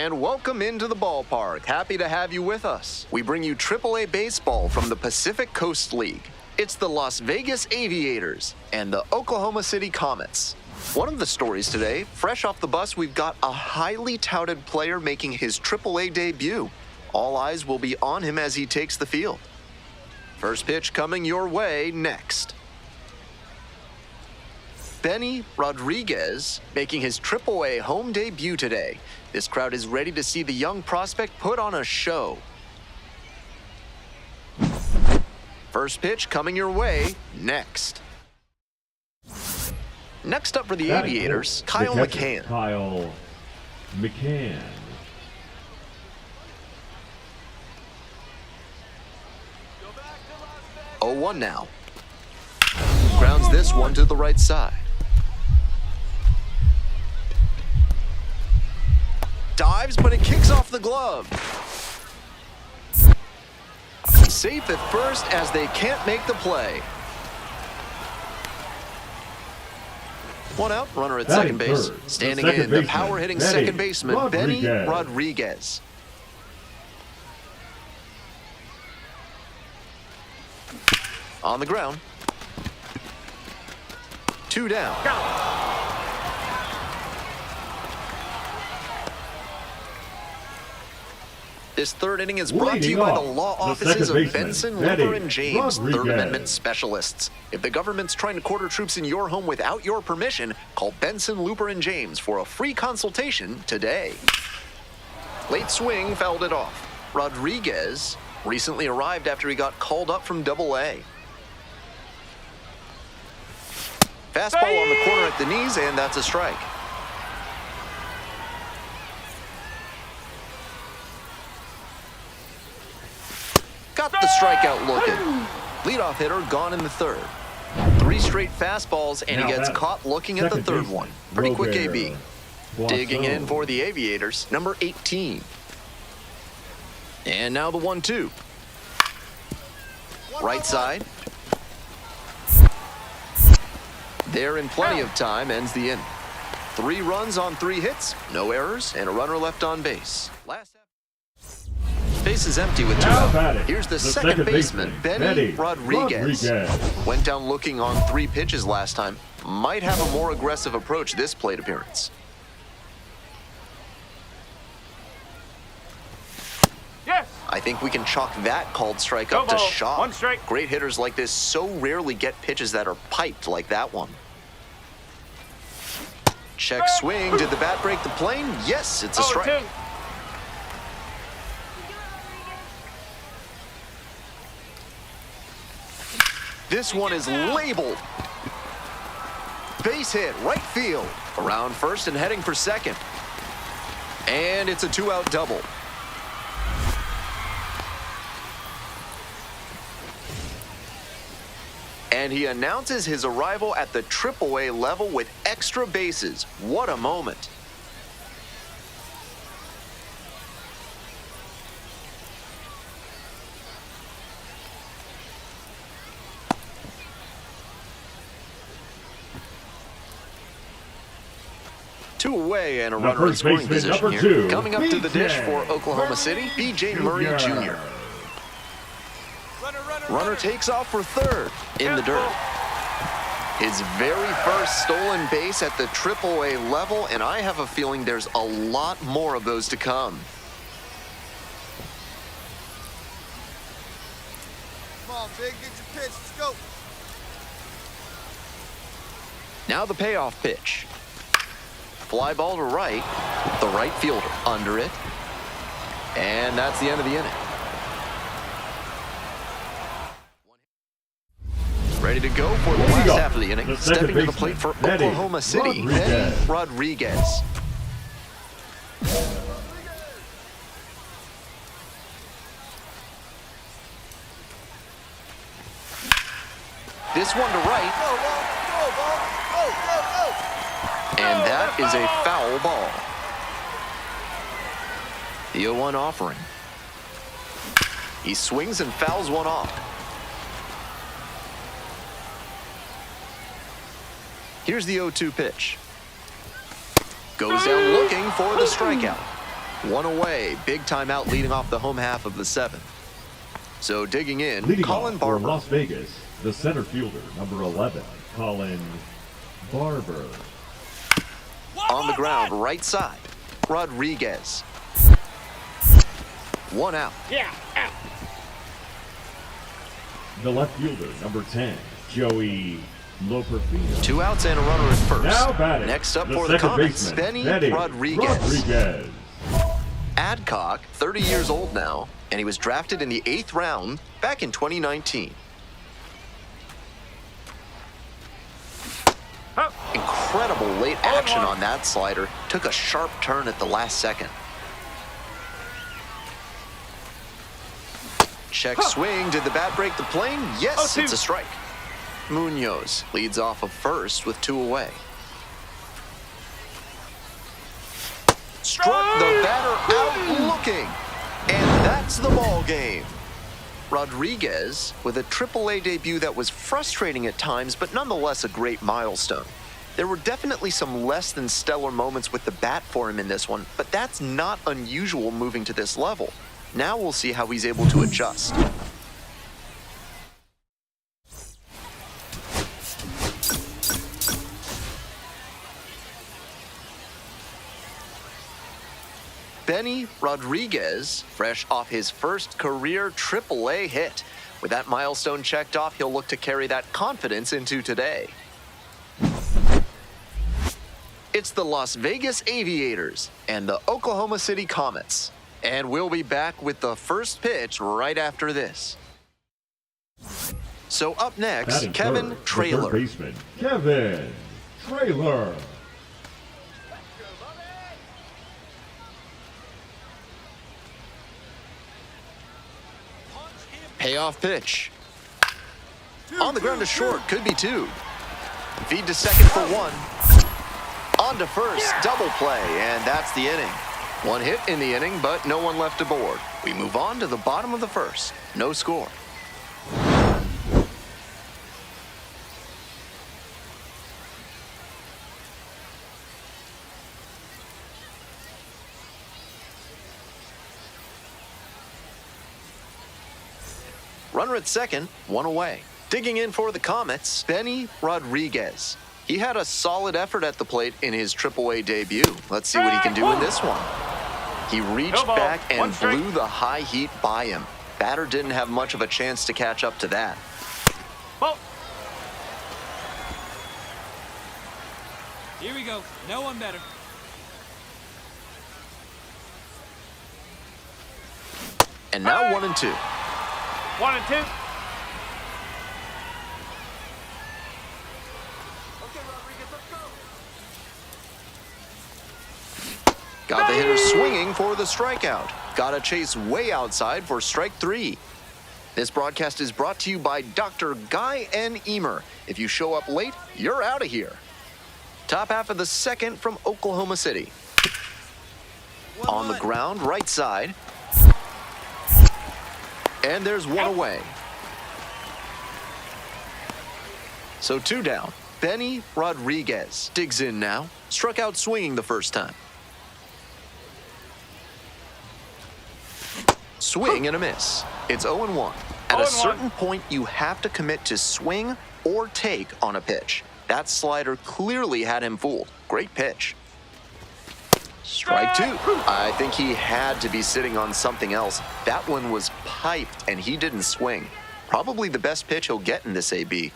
And welcome into the ballpark. Happy to have you with us. We bring you AAA baseball from the Pacific Coast League. It's the Las Vegas Aviators and the Oklahoma City Comets. One of the stories today, fresh off the bus, we've got a highly touted player making his AAA debut. All eyes will be on him as he takes the field. First pitch coming your way next. Benny Rodriguez making his AAA home debut today. This crowd is ready to see the young prospect put on a show. First pitch coming your way next. Next up for the Aviators, Kyle McCann. Kyle McCann. 0-1 now. Grounds this one to the right side. Dives, but it kicks off the glove. Safe at first as they can't make the play. One out, runner at second base. Standing in, the power-hitting second baseman, Benny Rodriguez. On the ground. 2 down. This third inning is brought to you by the law offices of Benson, Luper, and James, Third Amendment specialists. If the government's trying to quarter troops in your home without your permission, call Benson, Luper, and James for a free consultation today. Late swing fouled it off. Rodriguez recently arrived after he got called up from AA. Fastball on the corner at the knees, and that's a strike. Got the strikeout looking. Leadoff hitter gone in the third. 3 straight fastballs, and he gets caught looking at the third one. Pretty quick AB. Digging in for the Aviators, number 18. And now the 1-2. Right side. There in plenty of time, ends the inning. 3 runs on 3 hits, no errors, and a runner left on base. Base is empty with 2 out. Here's the second baseman, Benny Rodriguez. Went down looking on 3 pitches last time. Might have a more aggressive approach this plate appearance. Yes. I think we can chalk that called strike up to shock. 1 strike. Great hitters like this so rarely get pitches that are piped like that one. Check swing. Did the bat break the plane? Yes, it's a strike. 0-2. This one is labeled. Base hit, right field. Around first and heading for second. And it's a 2-out double. And he announces his arrival at the AAA level with extra bases. What a moment. Two away and a runner in scoring position here. Coming up to the dish for Oklahoma City, B.J. Murray Jr. Runner takes off for third in the dirt. His very first stolen base at the AAA level, and I have a feeling there's a lot more of those to come. Come on, Big, get your pitch. Let's go. Now the payoff pitch. Fly ball to right. The right fielder under it. And that's the end of the inning. Ready to go for the last half of the inning. Stepping to the plate for Oklahoma City, Benny Rodriguez. This one to right. And that is a foul ball. The 0-1 offering. He swings and fouls one off. Here's the 0-2 pitch. Goes down looking for the strikeout. One away, big timeout leading off the home half of the seventh. So digging in, Leading Colin off for Barber. Las Vegas, the center fielder, number 11, Colin Barber. On the ground, right side, Rodriguez. One out. Yeah, out. The left fielder, number 10, Joey Loperfield. 2 outs and a runner at first. Now batting, Next up the for the second Comets, baseman, Benny Rodriguez. Adcock, 30 years old now, and he was drafted in the 8th round back in 2019. Incredible late action on that slider. Took a sharp turn at the last second. Check swing. Did the bat break the plane? Yes, it's a strike. Munoz leads off of first with 2 away. Struck the batter out looking. And that's the ball game. Rodriguez with a AAA debut that was frustrating at times, but nonetheless a great milestone. There were definitely some less than stellar moments with the bat for him in this one, but that's not unusual moving to this level. Now we'll see how he's able to adjust. Benny Rodriguez, fresh off his first career AAA hit. With that milestone checked off, he'll look to carry that confidence into today. It's the Las Vegas Aviators and the Oklahoma City Comets. And we'll be back with the first pitch right after this. So up next, Batting Kevin third, the Traylor. third baseman, Kevin Traylor. Payoff pitch. On the ground to short, could be 2. Feed to second for 1. On to first, double play, and that's the inning. 1 hit in the inning, but no one left aboard. We move on to the bottom of the first. No score. Runner at second, 1 away. Digging in for the Comets, Benny Rodriguez. He had a solid effort at the plate in his AAA debut. Let's see what he can do in this one. He reached back and blew the high heat by him. Batter didn't have much of a chance to catch up to that. Ball. Here we go. No one better. And now 1 and 2. 1 and 2. Got the hitter swinging for the strikeout. Got a chase way outside for strike 3. This broadcast is brought to you by Dr. Guy N. Emer. If you show up late, you're out of here. Top half of the second from Oklahoma City. On the ground, right side. And there's 1 away. So 2 down. Benny Rodriguez digs in now. Struck out swinging the first time. Swing and a miss. It's 0-1. At a certain point, you have to commit to swing or take on a pitch. That slider clearly had him fooled. Great pitch. Strike 2. I think he had to be sitting on something else. That one was piped, and he didn't swing. Probably the best pitch he'll get in this AB.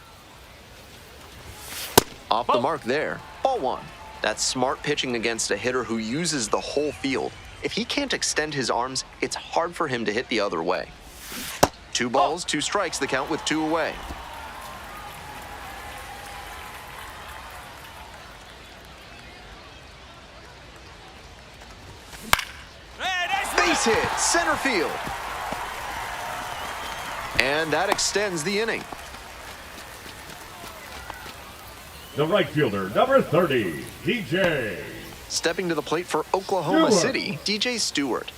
Off the mark there. Ball 1. That's smart pitching against a hitter who uses the whole field. If he can't extend his arms, it's hard for him to hit the other way. 2 balls, 2 strikes, the count with 2 away. Base hit, center field. And that extends the inning. The right fielder, number 30, DJ. Stepping to the plate for Oklahoma Stewart. City, DJ Stewart.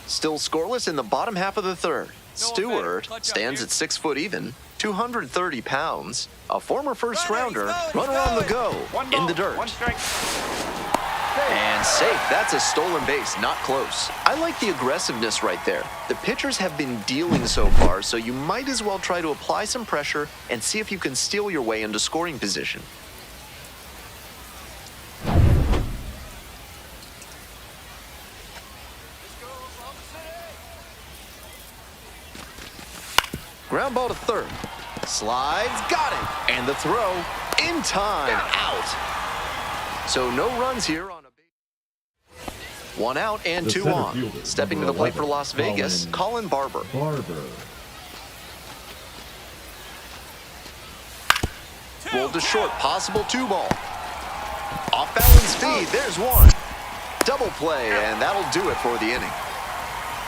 Still scoreless in the bottom half of the third. Stewart stands at 6 foot even, 230 pounds, a former first rounder, runner on the go, in the dirt. 1 strike. And safe. That's a stolen base, not close. I like the aggressiveness right there. The pitchers have been dealing so far, so you might as well try to apply some pressure and see if you can steal your way into scoring position. Ground ball to third. Slides, got it. And the throw, in time, out. So no runs here on a base. One out and The two center on. fielder, Stepping to number the plate for 11, Las Vegas, Colin Barber. Rolled to short, possible 2-ball. Off balance speed, there's one. Double play, and that'll do it for the inning.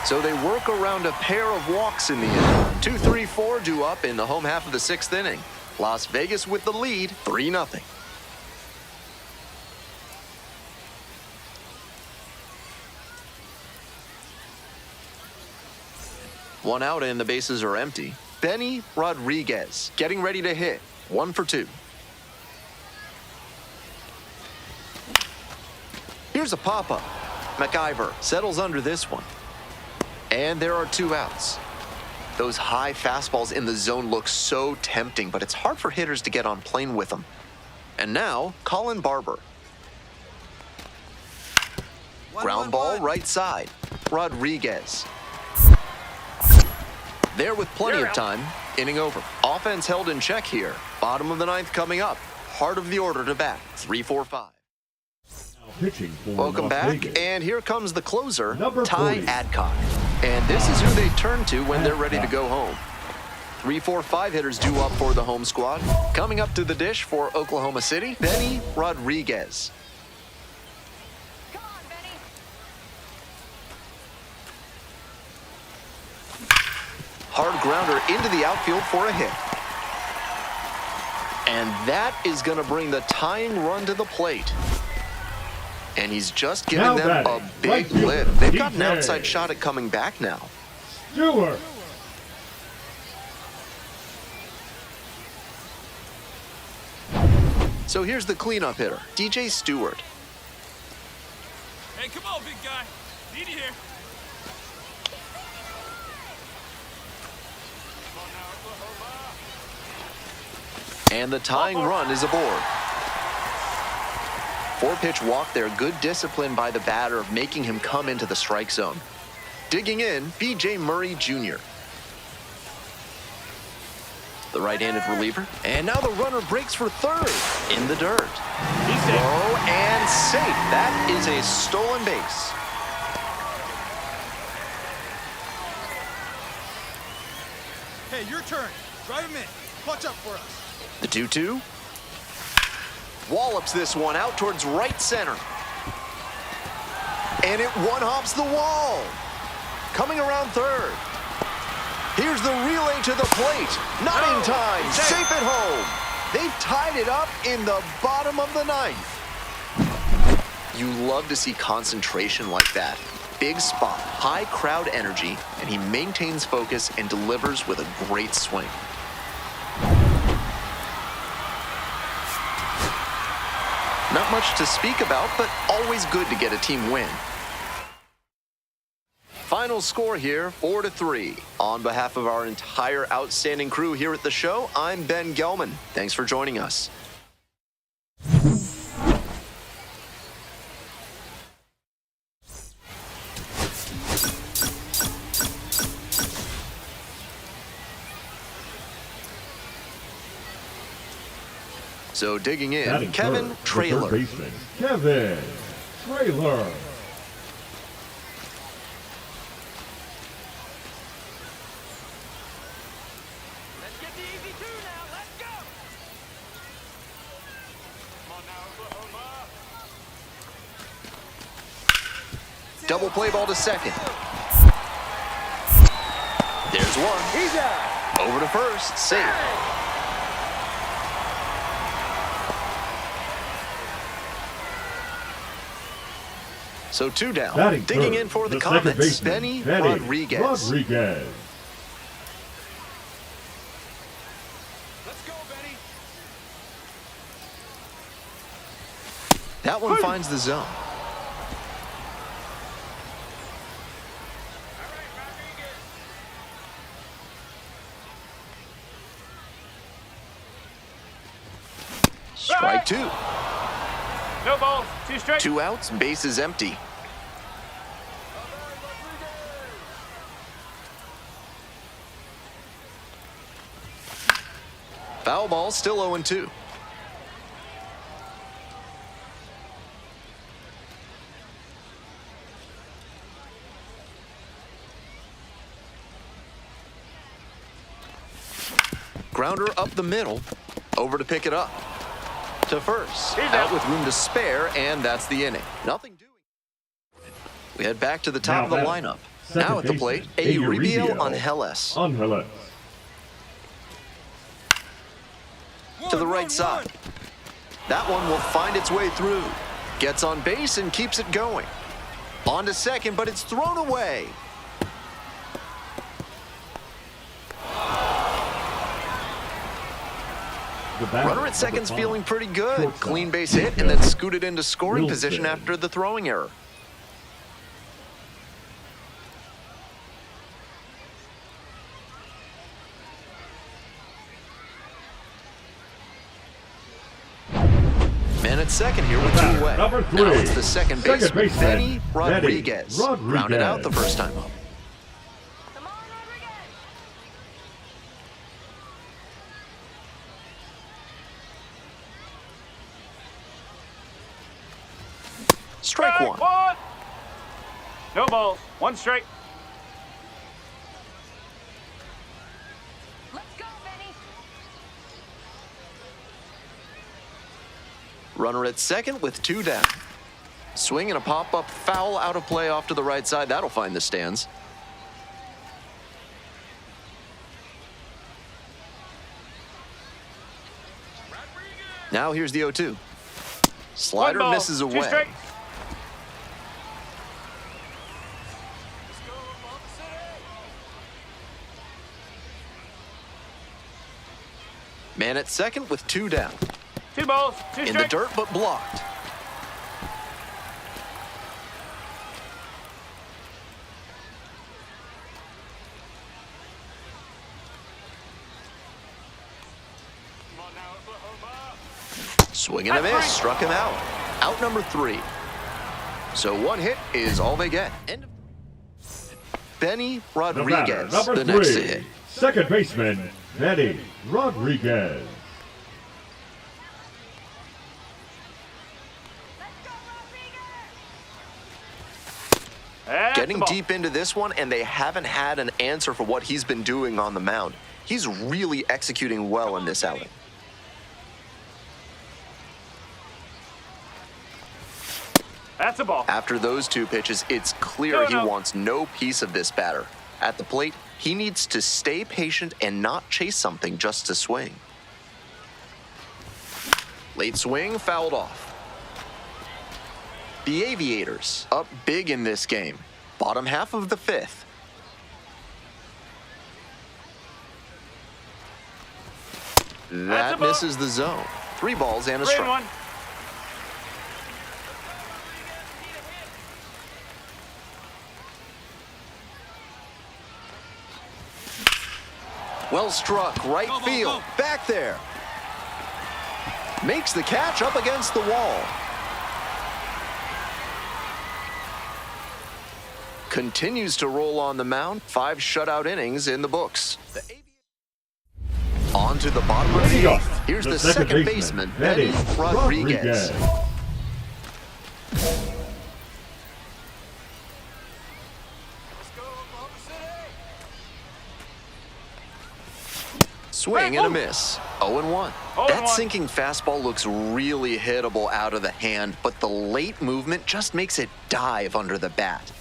So they work around a pair of walks in the inning. 2-3-4 due up in the home half of the 6th inning. Las Vegas with the lead, 3-0. One out and the bases are empty. Benny Rodriguez getting ready to hit. 1 for 2. Here's a pop-up. McIver settles under this one. And there are 2 outs. Those high fastballs in the zone look so tempting, but it's hard for hitters to get on plane with them. And now, Colin Barber. Ground ball right side. Rodriguez. There with plenty of time. Inning over. Offense held in check here. Bottom of the 9th coming up. Heart of the order to bat. 3-4-5. Pitching for Welcome Las back, Vegas. and here comes the closer, Number Ty 40. Adcock. And this is who they turn to when they're ready to go home. 3-4-5 hitters due up for the home squad. Coming up to the dish for Oklahoma City, Benny Rodriguez. Come on, Benny. Hard grounder into the outfield for a hit. And that is going to bring the tying run to the plate. And he's just given Now them a batting, big right fielder, lift. They've got an DJ. outside shot at coming back now. Stewart. So here's the cleanup hitter, DJ Stewart. Hey, come on, big guy. Need you here. Come on now, Oklahoma. And the tying run is aboard. 4-pitch walk there, good discipline by the batter of making him come into the strike zone. Digging in, B.J. Murray Jr. The right-handed reliever. And now the runner breaks for third. In the dirt. He's safe. Low and safe. That is a stolen base. Hey, your turn. Drive him in. Punch up for us. The 2-2. Wallops this one out towards right center. And it one-hops the wall. Coming around third. Here's the relay to the plate. Not in time. Safe at home. They've tied it up in the bottom of the 9th. You love to see concentration like that. Big spot, high crowd energy, and he maintains focus and delivers with a great swing. Not much to speak about, but always good to get a team win. Final score here, 4-3. On behalf of our entire outstanding crew here at the show, I'm Ben Gelman. Thanks for joining us. So digging in, Batting Kevin third, the Traylor. third baseman, Kevin Traylor. Let's get the easy 2 now. Let's go. Come on now, Oklahoma. Double play ball to second. There's one. He's out. Over to first. Safe. So 2 down. Batting Digging third, in for the second Comets, baseman, Benny Rodriguez. Rodriguez. Let's go, Benny. That one finds the zone. Strike two. No balls. 2 straight. 2 outs, base is empty. Foul ball, still 0-2. Grounder up the middle. Over to pick it up. To first. Out with room to spare, and that's the inning. Nothing doing. We head back to the top of the lineup. Now at the plate, Uribiel Angeles. To the right side. That one will find its way through. Gets on base and keeps it going. On to second, but it's thrown away. Runner at second's feeling pretty good. Clean base hit and then scooted into scoring position after the throwing error. Man at second here with 2 away. Number 3. Now it's the second baseman, Benny Benny Rodriguez. Grounded out the first time up. Come on, Rodriguez. Strike one. No balls. 1 strike. Let's go, Benny. Runner at second with 2 down. Swing and a pop-up foul out of play off to the right side. That'll find the stands. Now here's the 0-2. Slider 1 ball, misses 2 away. strikes. Man at second with 2 down. 2 balls. 2 In the strikes. dirt, but blocked. Swing and a miss, struck him out. Out number 3. So 1 hit is all they get. End of Benny Rodriguez, Number the next to 3. hit. Second baseman, Benny Rodriguez. Let's go, Rodriguez. That's the Getting ball. deep into this one, and they haven't had an answer for what he's been doing on the mound. He's really executing well in this outing. That's a ball. After those 2 pitches, it's clear he wants no piece of this batter. At the plate, he needs to stay patient and not chase something just to swing. Late swing, fouled off. The Aviators up big in this game. Bottom half of the 5th. That misses the zone. 3 balls and a 3 and strike. 1. Well struck, right Go, go, field, go. back there. Makes the catch up against the wall. Continues to roll on the mound. 5 shutout innings in the books. On to the bottom of the 8th. Here's the second baseman, Benny Rodriguez. Swing and a miss. 0-1. That sinking fastball looks really hittable out of the hand, but the late movement just makes it dive under the bat.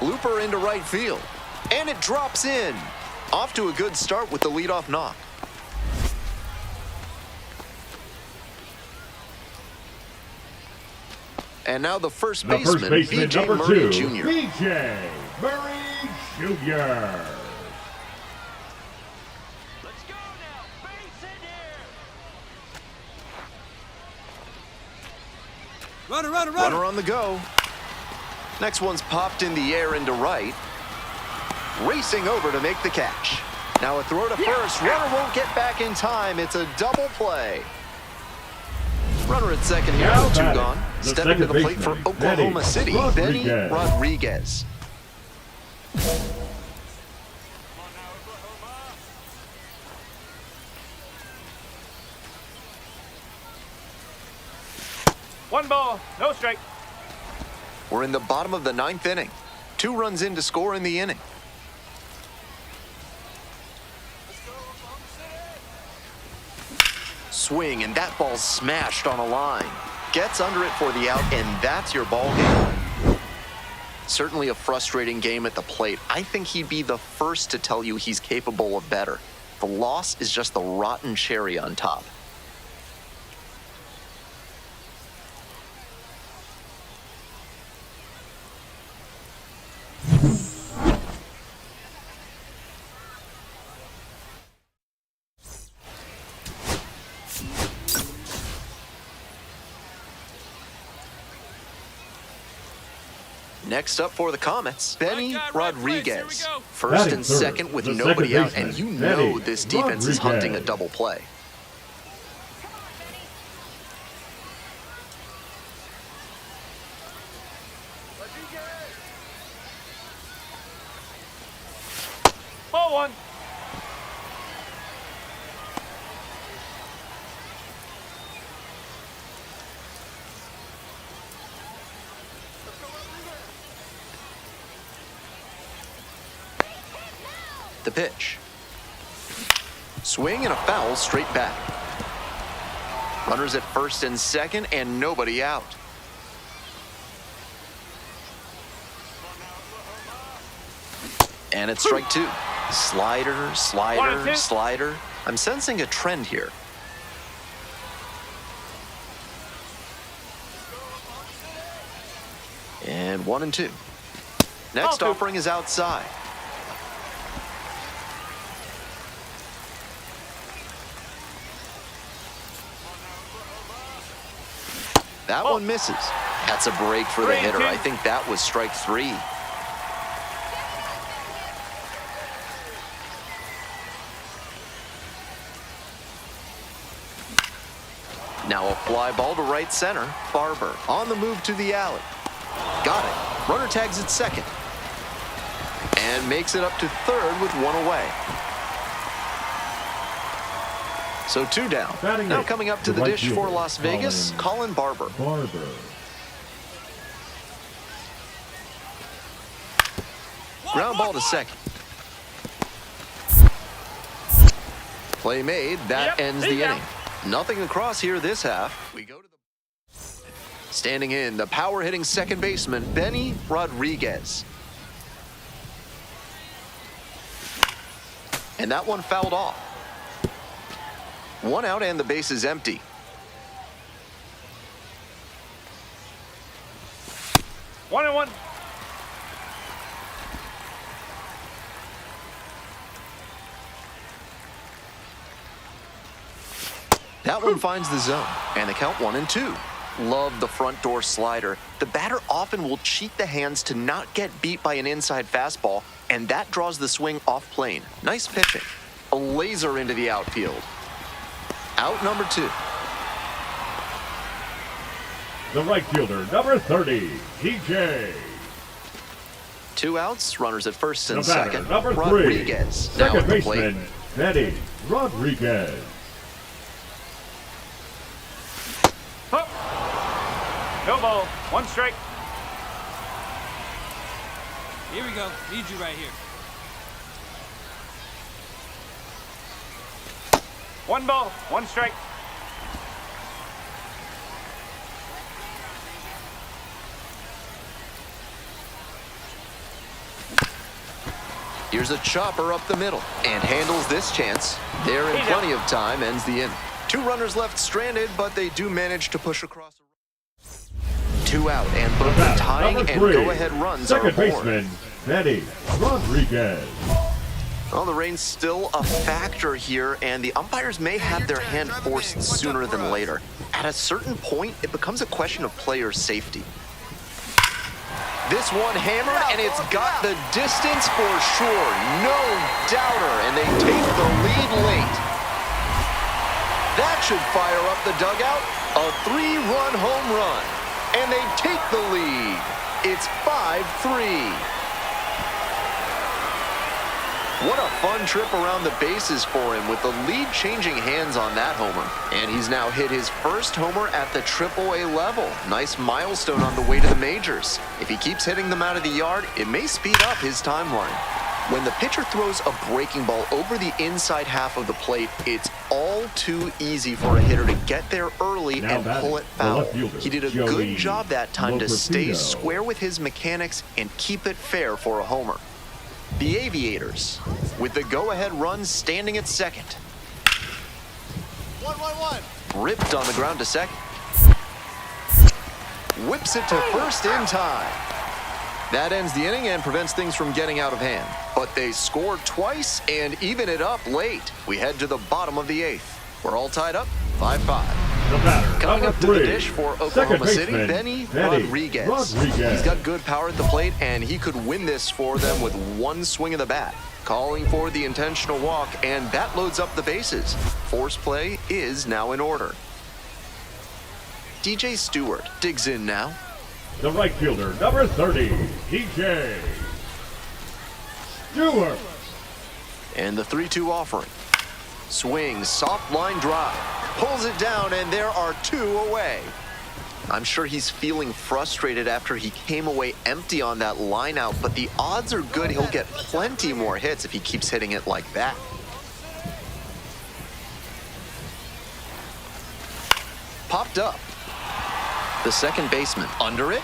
Looper into right field, and it drops in. Off to a good start with the leadoff knock. And now the first baseman, B.J. number Murray 2, Jr. B.J. Murray Jr. Let's go now. Base in here. Runner. Runner on the go. Next one's popped in the air into right. Racing over to make the catch. Now a throw to first. Runner won't get back in time. It's a double play. Runner at second here with 2 gone. Stepping to the plate for Oklahoma City, Benny Rodriguez. One ball, no strike. We're in the bottom of the 9th inning. 2 runs in to score in the inning. Swing, and that ball's smashed on a line. Gets under it for the out, and that's your ball game. Certainly a frustrating game at the plate. I think he'd be the first to tell you he's capable of better. The loss is just the rotten cherry on top. Next up for the Comets, Benny Rodriguez. First and second with nobody out, and you know this defense is hunting a double play. Ball 1. The pitch. Swing and a foul straight back. Runners at first and second and nobody out. And it's strike 2. Slider, slider, slider. I'm sensing a trend here. And 1 and 2. Next offering is outside. That one misses. That's a break for the hitter. I think that was strike 3. Now a fly ball to right center. Barber on the move to the alley. Got it. Runner tags at second. And makes it up to third with 1 away. So 2 down. Now coming up to the dish for Las Vegas, Colin Barber. Ground ball to second. Play made. That ends the inning. Nothing across here this half. We go to the... Standing in, the power-hitting second baseman, Benny Rodriguez. And that one fouled off. 1 out and the base is empty. One and 1. That one finds the zone, and the count 1 and 2. Love the front door slider. The batter often will cheat the hands to not get beat by an inside fastball, and that draws the swing off plane. Nice pitching. A laser into the outfield. Out number 2. The right fielder, number 30, TJ. 2 outs, runners at first and The batter, second. number 3, Rodriguez now second at the plate. baseman, Benny Rodriguez. Up. No ball, 1 strike. Here we go. Need you right here. 1 ball, 1 strike. Here's a chopper up the middle and handles this chance. There in plenty of time, ends the inning. 2 runners left stranded, but they do manage to push across. 2 out, and both the tying and go-ahead runs are second aboard. baseman, Benny Rodriguez. Well, the rain's still a factor here, and the umpires may have their hand forced sooner than later. At a certain point, it becomes a question of player safety. This one hammered, and it's got the distance for sure. No doubter, and they take the lead late. That should fire up the dugout. A 3-run home run, and they take the lead. It's 5-3. What a fun trip around the bases for him with the lead changing hands on that homer. And he's now hit his first homer at the AAA level. Nice milestone on the way to the majors. If he keeps hitting them out of the yard, it may speed up his timeline. When the pitcher throws a breaking ball over the inside half of the plate, it's all too easy for a hitter to get there early and pull it foul. He did a good job that time to stay square with his mechanics and keep it fair for a homer. The Aviators, with the go-ahead run standing at second. 1-1-1. Ripped on the ground to second. Whips it to first in time. That ends the inning and prevents things from getting out of hand. But they score twice and even it up late. We head to the bottom of the 8th. We're all tied up, 5-5. Coming up to the dish for Oklahoma City, Benny Rodriguez. He's got good power at the plate, and he could win this for them with one swing of the bat. Calling for the intentional walk, and that loads up the bases. Force play is now in order. DJ Stewart digs in now. The right fielder, number 30, DJ Stewart. And the 3-2 offering. Swings, soft line drive. Pulls it down, and there are 2 away. I'm sure he's feeling frustrated after he came away empty on that line out, but the odds are good he'll get plenty more hits if he keeps hitting it like that. Popped up. The second baseman under it.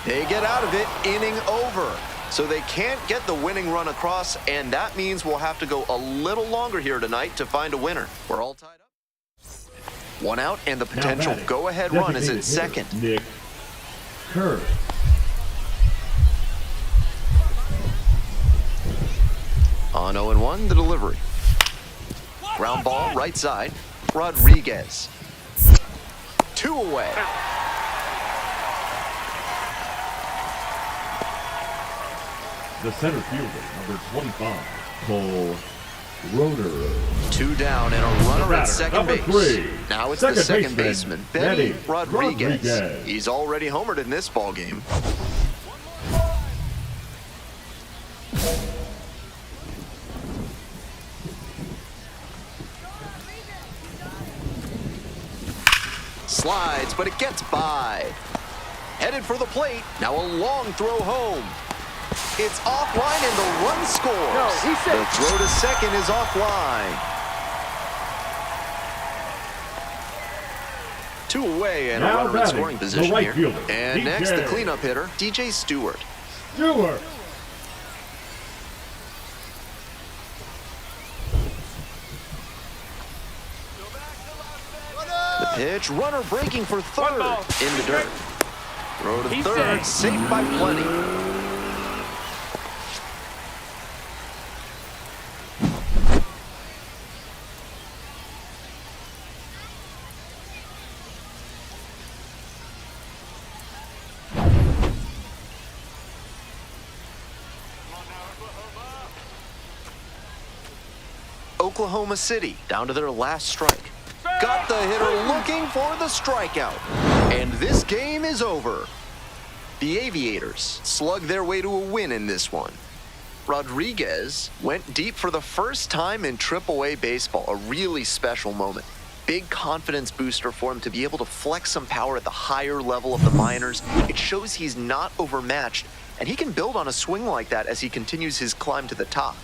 They get out of it, inning over. So they can't get the winning run across, and that means we'll have to go a little longer here tonight to find a winner. We're all tied up. 1 out, and the potential go-ahead run is at second. Nick Kerr. On 0-1, the delivery. Ground ball, right side. Rodriguez. 2 away. The center fielder, number 25, Cole Roeder. 2 down and a runner at second base. 3. Now it's the second baseman, Benny Rodriguez. He's already homered in this ballgame. Slides, but it gets by. Headed for the plate. Now a long throw home. It's offline and the run scores. The throw to second is offline. 2 away and a runner in scoring position right here. fielder, And DJ next, the cleanup hitter, DJ Stewart. Stewart. The pitch, runner breaking for third in the dirt. Throw to third, safe by plenty. Oklahoma City down to their last strike. Got the hitter looking for the strikeout. And this game is over. The Aviators slugged their way to a win in this one. Rodriguez went deep for the first time in AAA baseball, a really special moment. Big confidence booster for him to be able to flex some power at the higher level of the minors. It shows he's not overmatched, and he can build on a swing like that as he continues his climb to the top.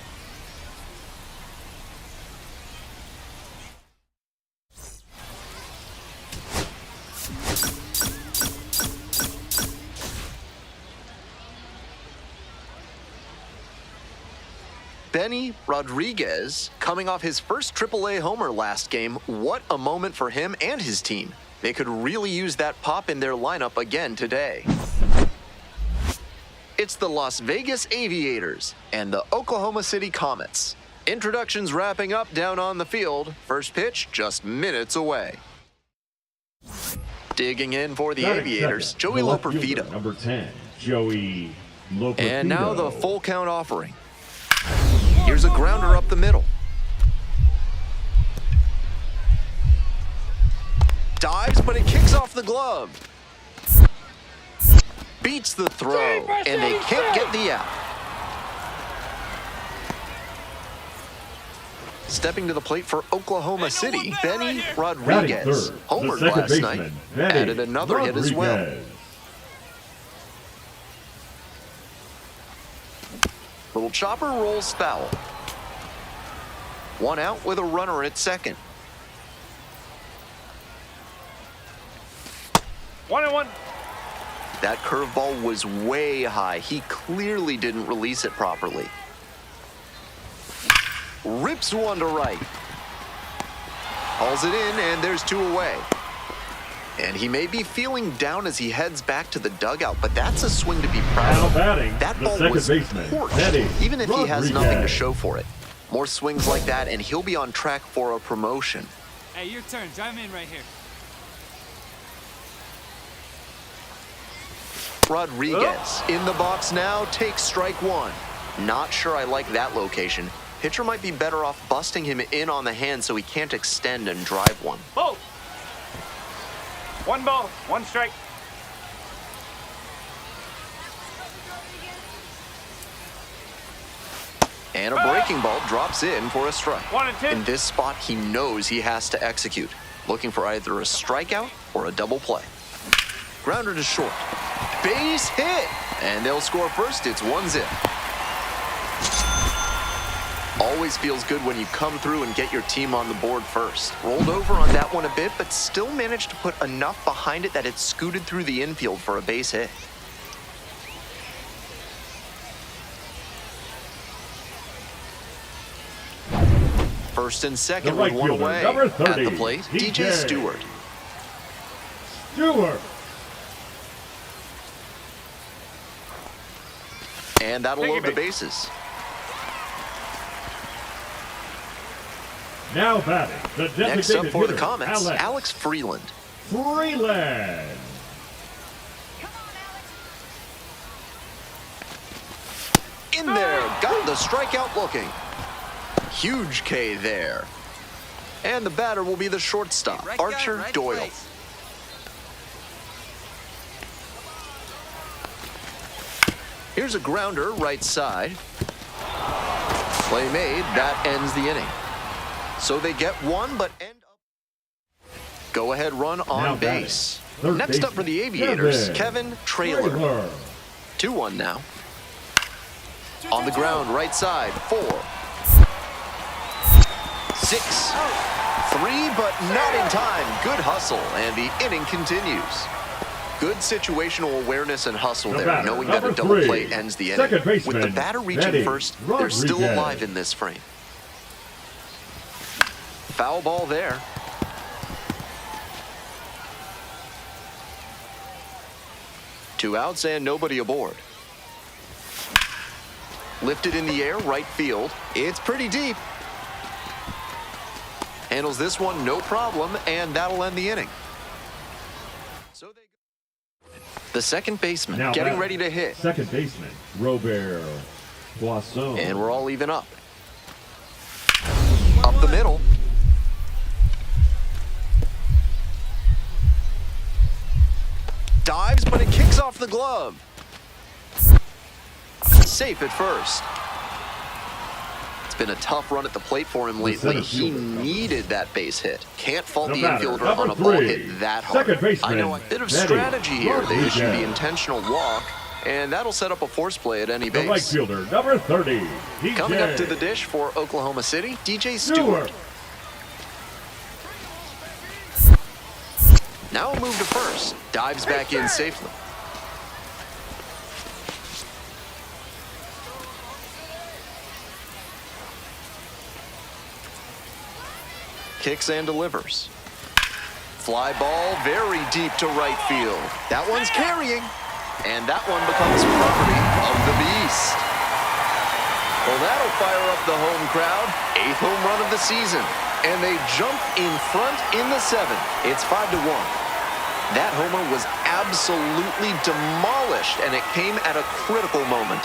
Benny Rodriguez, coming off his first AAA homer last game, what a moment for him and his team. They could really use that pop in their lineup again today. It's the Las Vegas Aviators and the Oklahoma City Comets. Introductions wrapping up down on the field. First pitch just minutes away. Digging in for the Aviators, Joey Loperfido. Number 10, Joey Loperfido. And now the full count offering. Here's a grounder up the middle. Dives, but it kicks off the glove. Beats the throw, and they can't get the out. Stepping to the plate for Oklahoma City, Benny Rodriguez. Homered last night, added another hit as well. Little chopper rolls foul. One out with a runner at second. 1-1. That curveball was way high. He clearly didn't release it properly. Rips one to right. Hauls it in, and there's two away. And he may be feeling down as he heads back to the dugout, but that's a swing to be proud of. That ball was torched, even if he has nothing to show for it. More swings like that, and he'll be on track for a promotion. Hey, your turn. Drive him in right here. Rodriguez in the box now, takes strike one. Not sure I like that location. Pitcher might be better off busting him in on the hand so he can't extend and drive one. Ball. 1 ball, 1 strike. And a breaking ball drops in for a strike. 1 and 2. In this spot, he knows he has to execute, looking for either a strikeout or a double play. Grounder to short. Base hit! And they'll score first. It's 1-0. Always feels good when you come through and get your team on the board first. Rolled over on that one a bit, but still managed to put enough behind it that it scooted through the infield for a base hit. First and second with one away. Number 30, at the plate, DJ Stewart. And that'll load the bases. Now batting, the designated Next up for hitter, the Comets, Alex Freeland. Freeland. In there, got the strikeout looking. Huge K there. And the batter will be the shortstop, Archer Doyle. Here's a grounder right side. Play made, that ends the inning. So they get one, but end up. Go ahead run on base. Next up for the Aviators, Kevin Traylor. 2-1 now. On the ground, right side, 4. 6. 3, but not in time. Good hustle, and the inning continues. Good situational awareness and hustle there, knowing that a double play ends the inning. With the batter reaching first, they're still alive in this frame. Foul ball there. Two outs and nobody aboard. Lifted in the air, right field. It's pretty deep. Handles this one, no problem, and that'll end the inning. So they go. The second baseman Now getting ready to hit. Second baseman, Robert Poisson. And we're all even up. Up the middle. Dives, but it kicks off the glove. Safe at first. It's been a tough run at the plate for him lately. He needed that base hit. Can't fault the infielder on a ball hit that hard. I know a bit of strategy here. They issued the intentional walk, and that'll set up a force play at any The right base. fielder, number 30, DJ. Coming up to the dish for Oklahoma City, DJ Stewart. Now a move to first. Dives back in safely. Kicks and delivers. Fly ball very deep to right field. That one's carrying. And that one becomes property of the beast. Well, that'll fire up the home crowd. 8th home run of the season. And they jump in front in the 7th. It's 5-1. That homer was absolutely demolished, and it came at a critical moment.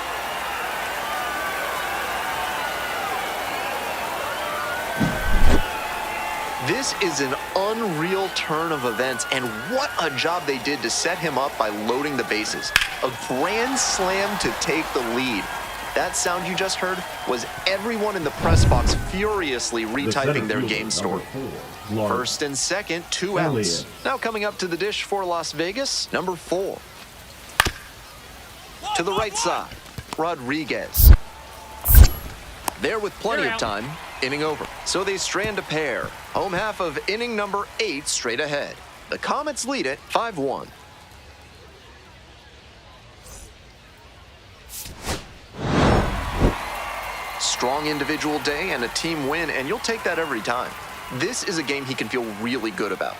This is an unreal turn of events, and what a job they did to set him up by loading the bases. A grand slam to take the lead. That sound you just heard was everyone in the press box furiously retyping their game story. First and second, 2 outs. Now coming up to the dish for Las Vegas, number 4. To the right side, Rodriguez. There with plenty of time, inning over. So they strand a pair. Home half of inning number 8 straight ahead. The Comets lead it 5-1. Strong individual day and a team win, and you'll take that every time. This is a game he can feel really good about.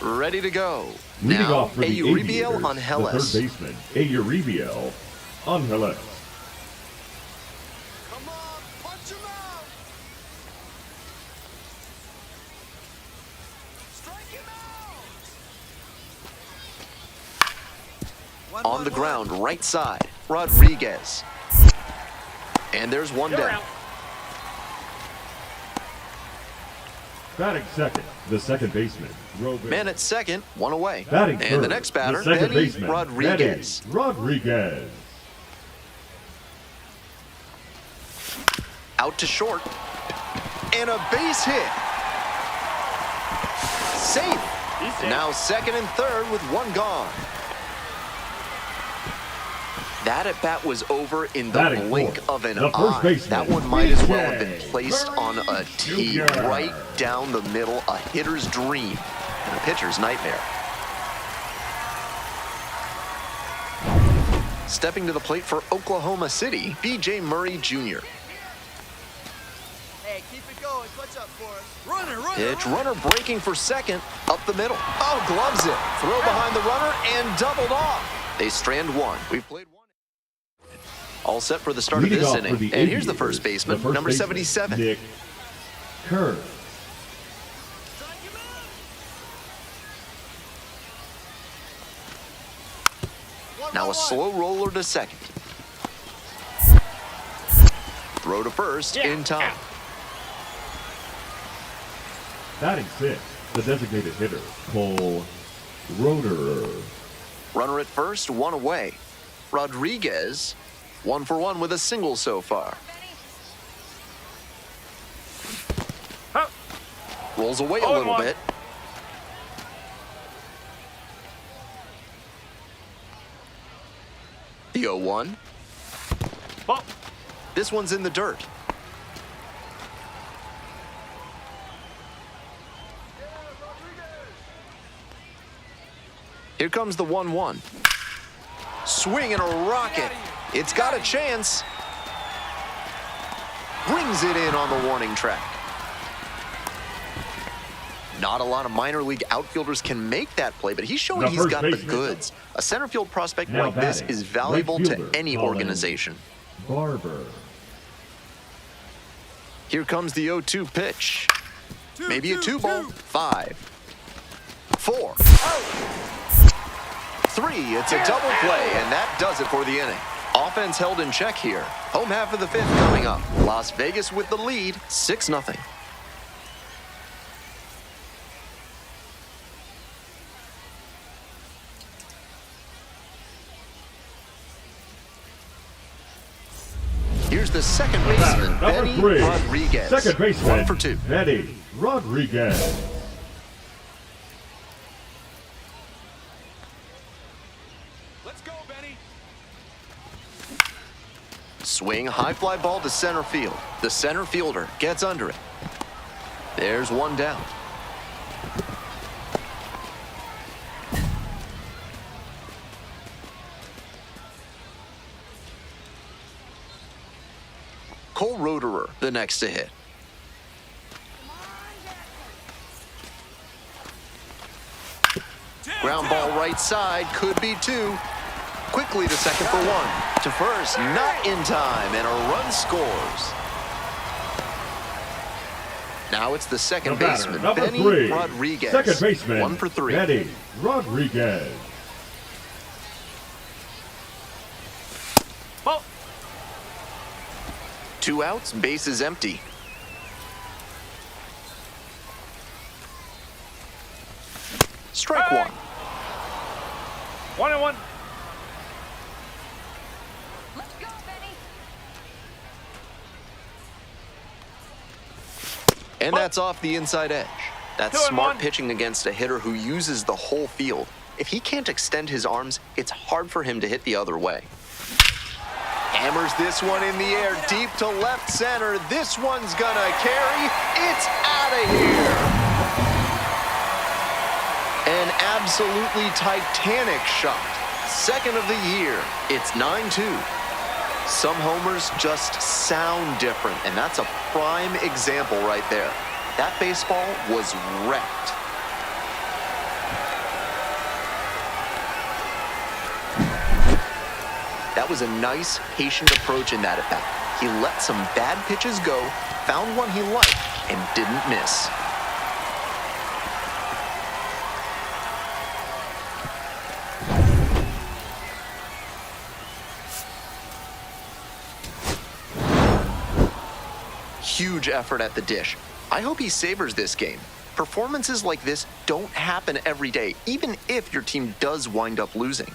Ready to go. Leading Now, off for the Uribiel Aviators, on the Hellas. third baseman, Uribiel on Hellas. Come on, punch him out! Strike him out! On the ground, right side, Rodriguez. And there's one down. Batting second, the second baseman, Robin. Man at second, 1 away. Batting And third, the next batter, second Benny baseman, Rodriguez. Benny Rodriguez. Out to short. And a base hit. Safe. Now second and third with 1 gone. That at bat was over in the Batting blink fourth, of an the first eye. baseman, That one might as well have been BJ placed on a tee, Jr. right down the middle, a hitter's dream and a pitcher's nightmare. Stepping to the plate for Oklahoma City, BJ Murray Jr. Hey, keep it going. Clutch up for us. Runner, Pitch, runner breaking for second, up the middle. Oh, gloves it. Throw behind the runner and doubled off. They strand 1. We've played 1. All set for the start Leading of this off inning. for the And here's the Aviators, first baseman, the first number baseman, 77. Nick Kerr. Now a slow roller to second. Throw to first in time. Batting sixth, the designated hitter, Cole Roederer. Runner at first, 1 away. Rodriguez, 1 for 1 with a single so far. Rolls away a little bit. The 0-1. This one's in the dirt. Here comes the 1-1. Swing and a rocket. It's got a chance. Brings it in on the warning track. Not a lot of minor league outfielders can make that play, but he's showing he's got the goods. A center field prospect Now like this batting, is valuable right to fielder, any Colin organization. Barber. Here comes the 0-2 pitch. Maybe a 2-ball. 5, 4, 3. It's a double play, and that does it for the inning. Offense held in check here. Home half of the 5th coming up. Las Vegas with the lead, 6-0. Here's the second baseman, Number Benny 3, Rodriguez. second baseman, 1 for 2. Benny Rodriguez. Let's go, Benny. Swing, high fly ball to center field. The center fielder gets under it. There's 1 down. the next to hit. Ground ball right side, could be two. Quickly to second for one. To first, not in time, and a run scores. Now it's the second The batter, baseman, number Benny 3. Rodriguez. Second baseman, 1 for 3. Benny Rodriguez. Ball. 2 outs, base is empty. Strike Hey! 1. 1-1. Let's go, Benny. And that's off the inside edge. That's 2-1. smart pitching against a hitter who uses the whole field. If he can't extend his arms, it's hard for him to hit the other way. Hammers this one in the air, deep to left center. This one's gonna carry. It's out of here. An absolutely titanic shot. Second of the year. It's 9-2. Some homers just sound different, and that's a prime example right there. That baseball was wrecked. That was a nice, patient approach in that at-bat. He let some bad pitches go, found one he liked, and didn't miss. Huge effort at the dish. I hope he savors this game. Performances like this don't happen every day, even if your team does wind up losing.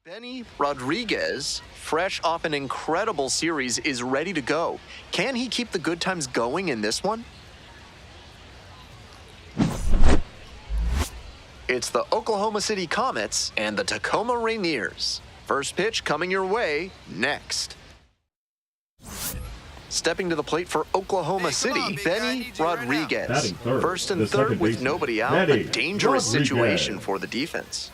Benny Rodriguez, fresh off an incredible series, is ready to go. Can he keep the good times going in this one? It's the Oklahoma City Comets and the Tacoma Rainiers. First pitch coming your way next. Stepping to the plate for Oklahoma City, Benny Rodriguez. First and third with nobody out, a dangerous situation for the defense.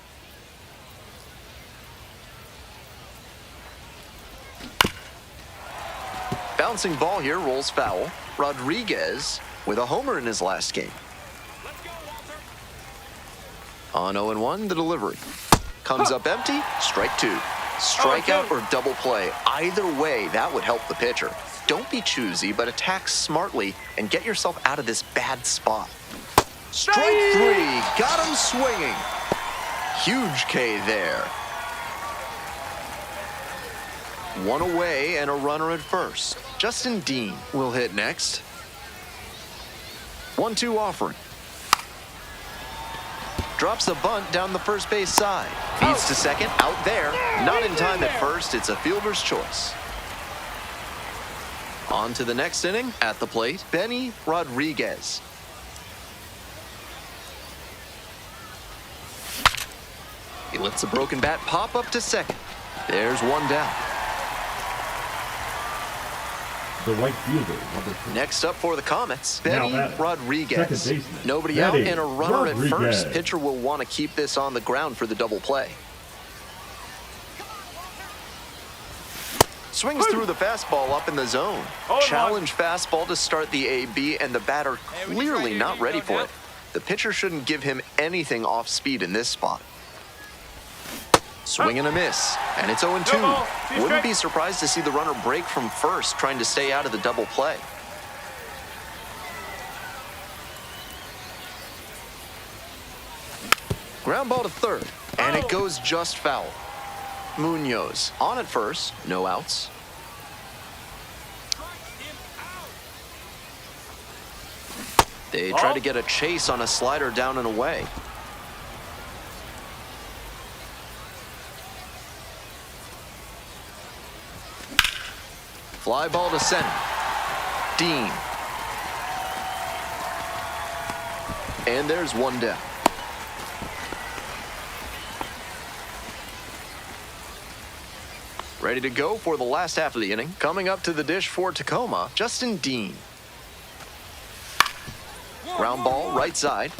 Bouncing ball here, rolls foul. Rodriguez with a homer in his last game. On 0-1, the delivery. Comes up empty, strike two. Strikeout or double play. Either way, that would help the pitcher. Don't be choosy, but attack smartly and get yourself out of this bad spot. Strike three, got him swinging. Huge K there. One away and a runner at first. Justin Dean will hit next. 1-2 offering. Drops a bunt down the first base side. Feeds to second, out there. Not in time at first, it's a fielder's choice. On to the next inning, at the plate, Benny Rodriguez. He lets a broken bat pop up to second. There's one down. The right fielder, number 3. Next up for the Comets, Benny Rodriguez. Nobody Benny out and a runner Rodriguez. at first. Pitcher will want to keep this on the ground for the double play. Swings through the fastball up in the zone. Challenge fastball to start the AB, and the batter clearly not ready for it. The pitcher shouldn't give him anything off speed in this spot. Swing and a miss, and it's 0-2. Wouldn't be surprised to see the runner break from first, trying to stay out of the double play. Ground ball to third, and it goes just foul. Munoz on at first, no outs. They try to get a chase on a slider down and away. Fly ball to center. Dean. And there's one down. Ready to go for the last half of the inning. Coming up to the dish for Tacoma, Justin Dean. Ground ball, right side.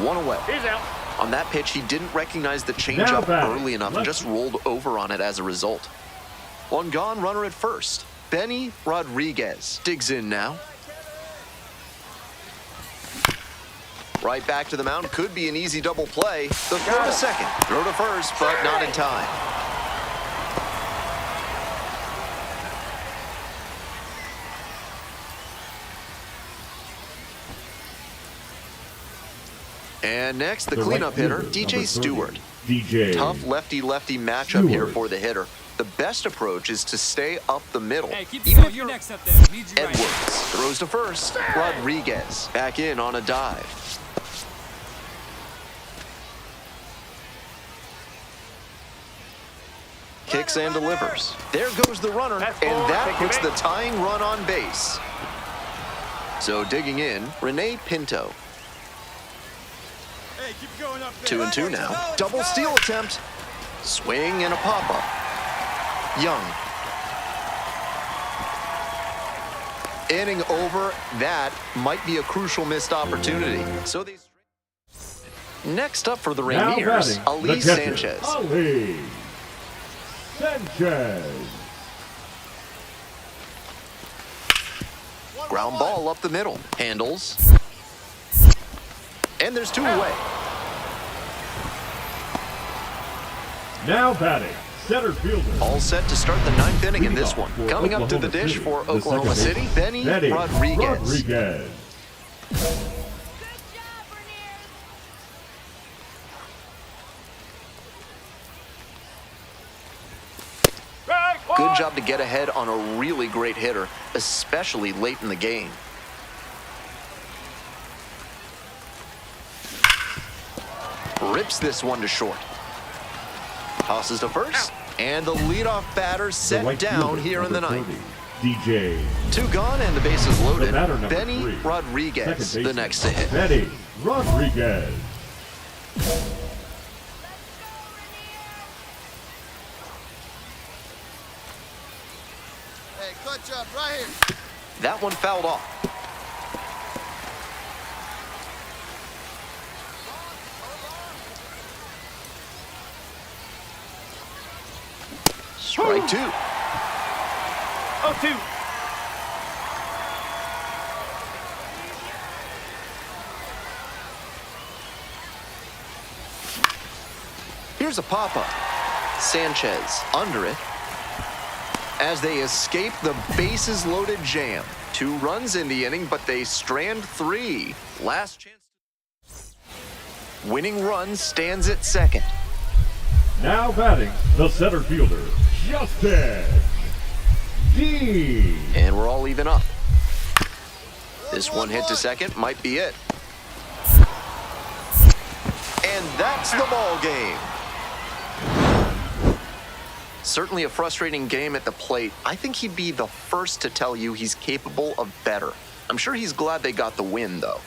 One away. He's out. On that pitch, he didn't recognize the changeup early enough and just rolled over on it as a result. One gone, runner at first. Benny Rodriguez digs in now. Right back to the mound. Could be an easy double play. The throw to second. Throw to first, but not in time. And next, the cleanup hitter, DJ Stewart. Tough lefty-lefty matchup here for the hitter. The best approach is to stay up the middle. Hey, keep Even going. if You're you're next up there. Need you right. Edwards throws to first. Rodriguez back in on a dive. Kicks and delivers. There goes the runner, and that puts the tying run on base. So digging in, Renee Pinto. Hey, keep going up there. 2-2 now. Double steal attempt. Swing and a pop-up. Young. Inning over. That might be a crucial missed opportunity. So these. Next up for the Rainiers, Ali Sanchez. Ali Sanchez. Ground ball up the middle. Handles. And there's two away. Now batting, center fielder. All set to start the ninth inning in this one. Coming up to the dish for Oklahoma City, Benny Rodriguez. Good job, Good job to get ahead on a really great hitter, especially late in the game. rips this one to short. Tosses to first, and the leadoff batter set down here in the ninth. DJ. 2 gone and the bases loaded. Benny 3. Rodriguez, the next to hit. Benny Rodriguez. Hey, clutch up right here. That one fouled off. Strike 2. 0-2. Here's a pop-up. Sanchez under it as they escape the bases-loaded jam. 2 runs in the inning, but they strand 3. Last chance. Winning run stands at second. Now batting, the center fielder, Justin Dean. And we're all even up. This one hit to second might be it. And that's the ball game. Certainly a frustrating game at the plate. I think he'd be the first to tell you he's capable of better. I'm sure he's glad they got the win, though.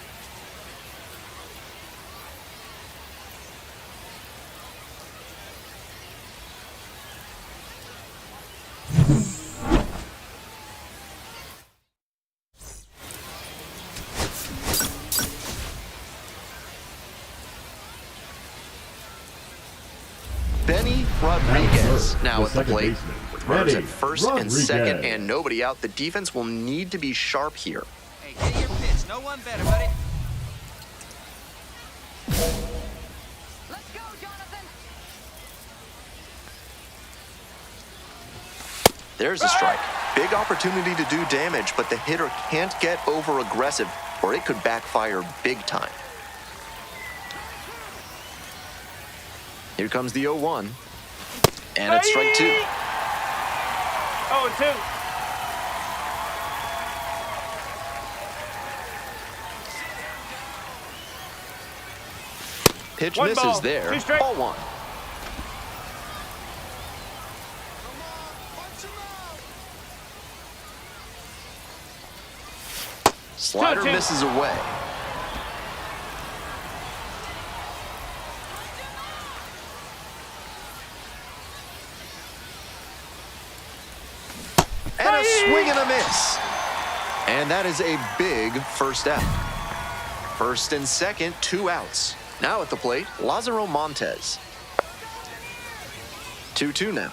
Benny Rodriguez now at the plate. With runners at first and second and nobody out, the defense will need to be sharp here. Hey, get your pitch. No one better, buddy. Let's go, Jonathan. There's a strike. Big opportunity to do damage, but the hitter can't get over aggressive or it could backfire big time. Here comes the 0-1. And it's strike 2. 0-2. Pitch One misses ball, there. 2 strikes. Ball 1. Slider 2-2. misses away. And a swing and a miss. And that is a big first out. First and second, 2 outs. Now at the plate, Lázaro Montes. 2-2 now.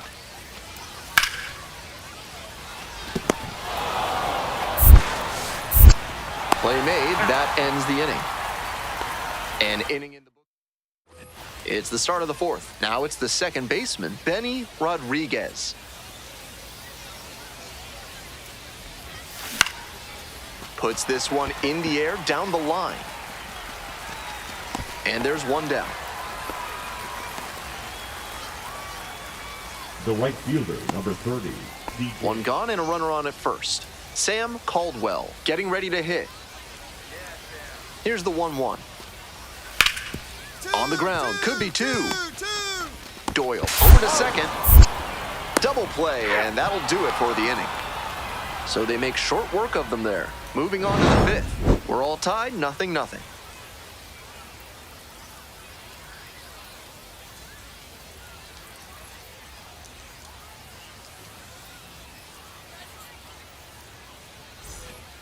Play made, that ends the inning. An inning in the book. It's the start of the 4th. Now it's the second baseman, Benny Rodriguez. Puts this one in the air down the line. And there's one down. The right fielder, number 30. DJ. 1 gone and a runner on at first. Sam Caldwell getting ready to hit. Here's the 1-1. On the ground, could be 2. Doyle over to second. Double play, and that'll do it for the inning. So they make short work of them there. Moving on to the 5th. We're all tied, 0-0.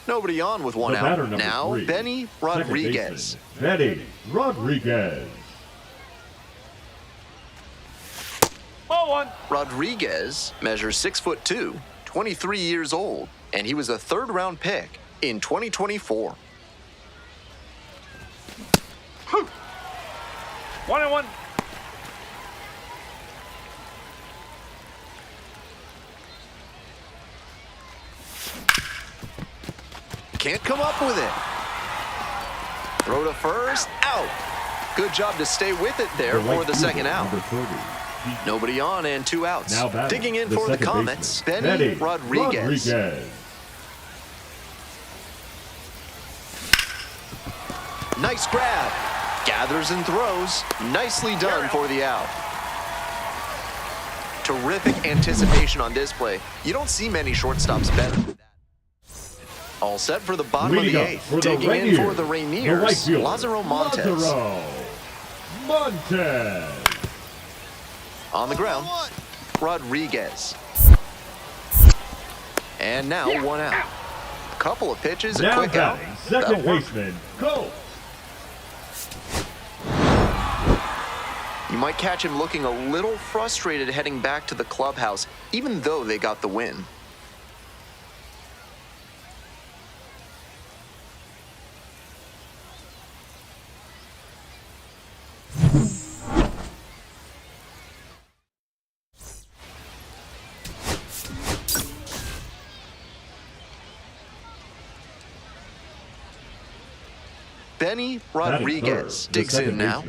Nobody on with 1 The batter, out. number Now, 3. Benny Second Rodriguez. baseman, Benny Rodriguez. 0-1. Rodriguez measures 6'2", 23 years old, and he was a 3rd-round pick in 2024. 1-1. Can't come up with it. Throw to first, out. Good job to stay with it there The right for the fielder, second out. number 30. Nobody on and 2 outs. Now batting, Digging in for the second Comets, baseman, Benny Rodriguez. Nice grab. Gathers and throws. Nicely done for the out. Terrific anticipation on display. You don't see many shortstops better than that. All set for the bottom of the eighth. Digging in for the Rainiers, Lázaro Montes. Lázaro Montes. On the ground, Rodriguez. And now 1 out. Couple of pitches, a Now quick out. batting, second baseman, go. You might catch him looking a little frustrated heading back to the clubhouse, even though they got the win. Benny Rodriguez digs in now.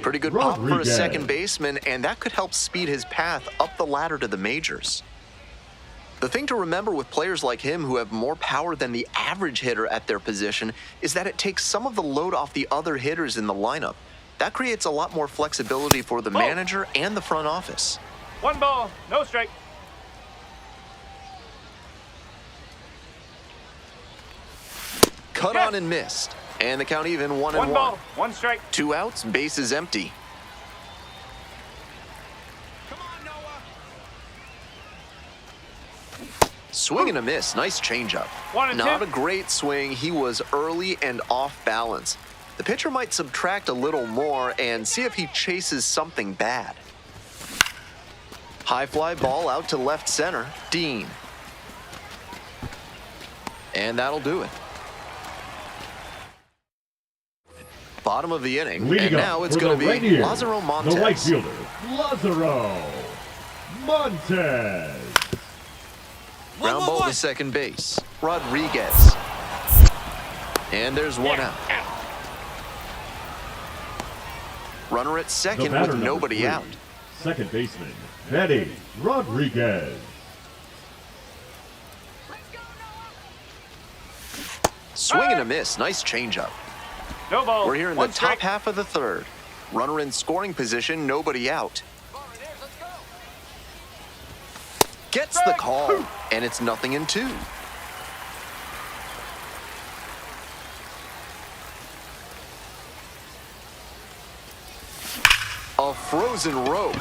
Pretty good pop for a second baseman, and that could help speed his path up the ladder to the majors. The thing to remember with players like him who have more power than the average hitter at their position is that it takes some of the load off the other hitters in the lineup. That creates a lot more flexibility for the manager and the front office. 1 ball, no strike. Cut on and missed. And the count even 1-1. 1 ball, 1 strike. 2 outs, bases empty. Come on, Noah. Swing and a miss. Nice changeup. 1 and 2. Not a great swing. He was early and off balance. The pitcher might subtract a little more and see if he chases something bad. High fly ball out to left center. Dean. And that'll do it. Bottom of the inning, and now it's going to be Lázaro Montes. The right fielder, Lázaro Montes. Ground ball to second base, Rodriguez. And there's 1 out. Runner at second with nobody out. Second baseman, Benny Rodriguez. Swing and a miss. Nice changeup. No ball. We're here in the top half of the third. Runner in scoring position, nobody out. Gets the call, and it's 0-2. A frozen rope.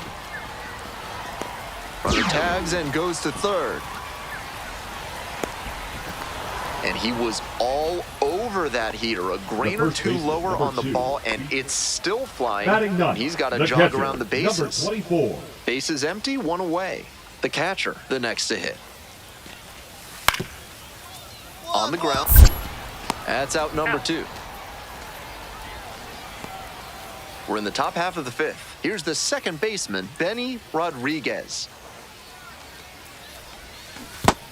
Runner tags and goes to third. And he was all over that heater, a grain or two lower on the ball, and it's still flying. He's got to jog around the bases. Bases empty, 1 away. The catcher, the next to hit. On the ground. That's out number 2. We're in the top half of the 5th. Here's the second baseman, Benny Rodriguez.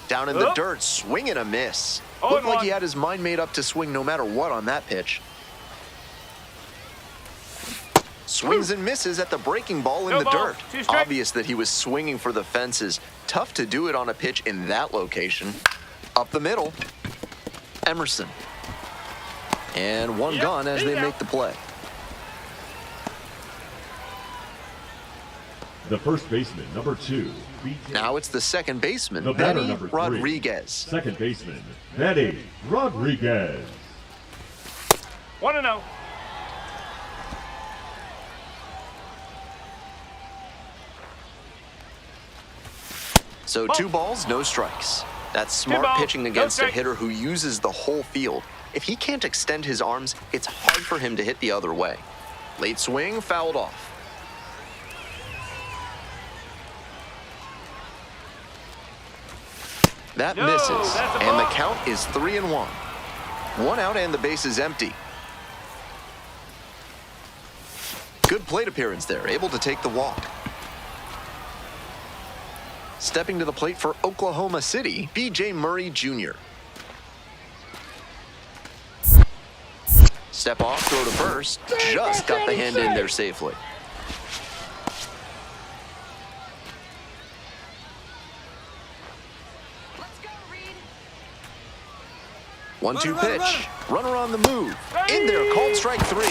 Down in the dirt, swing and a miss. Looked like he had his mind made up to swing no matter what on that pitch. Swings and misses at the breaking ball in the dirt. Obvious that he was swinging for the fences. Tough to do it on a pitch in that location. Up the middle, Emerson. And 1 gone as they make the play. The first baseman, number 2. Now it's the second baseman, Benny Rodriguez. Second baseman, Benny Rodriguez. 1-0. So 2 balls, no strikes. That's smart pitching against a hitter who uses the whole field. If he can't extend his arms, it's hard for him to hit the other way. Late swing, fouled off. That misses, and the count is 3-1. 1 out and the base is empty. Good plate appearance there, able to take the walk. Stepping to the plate for Oklahoma City, B.J. Murray Jr. Step off, throw to first. Just got the hand in there safely. Let's go, Reed. 1-2 pitch. Runner on the move. In there, called strike 3.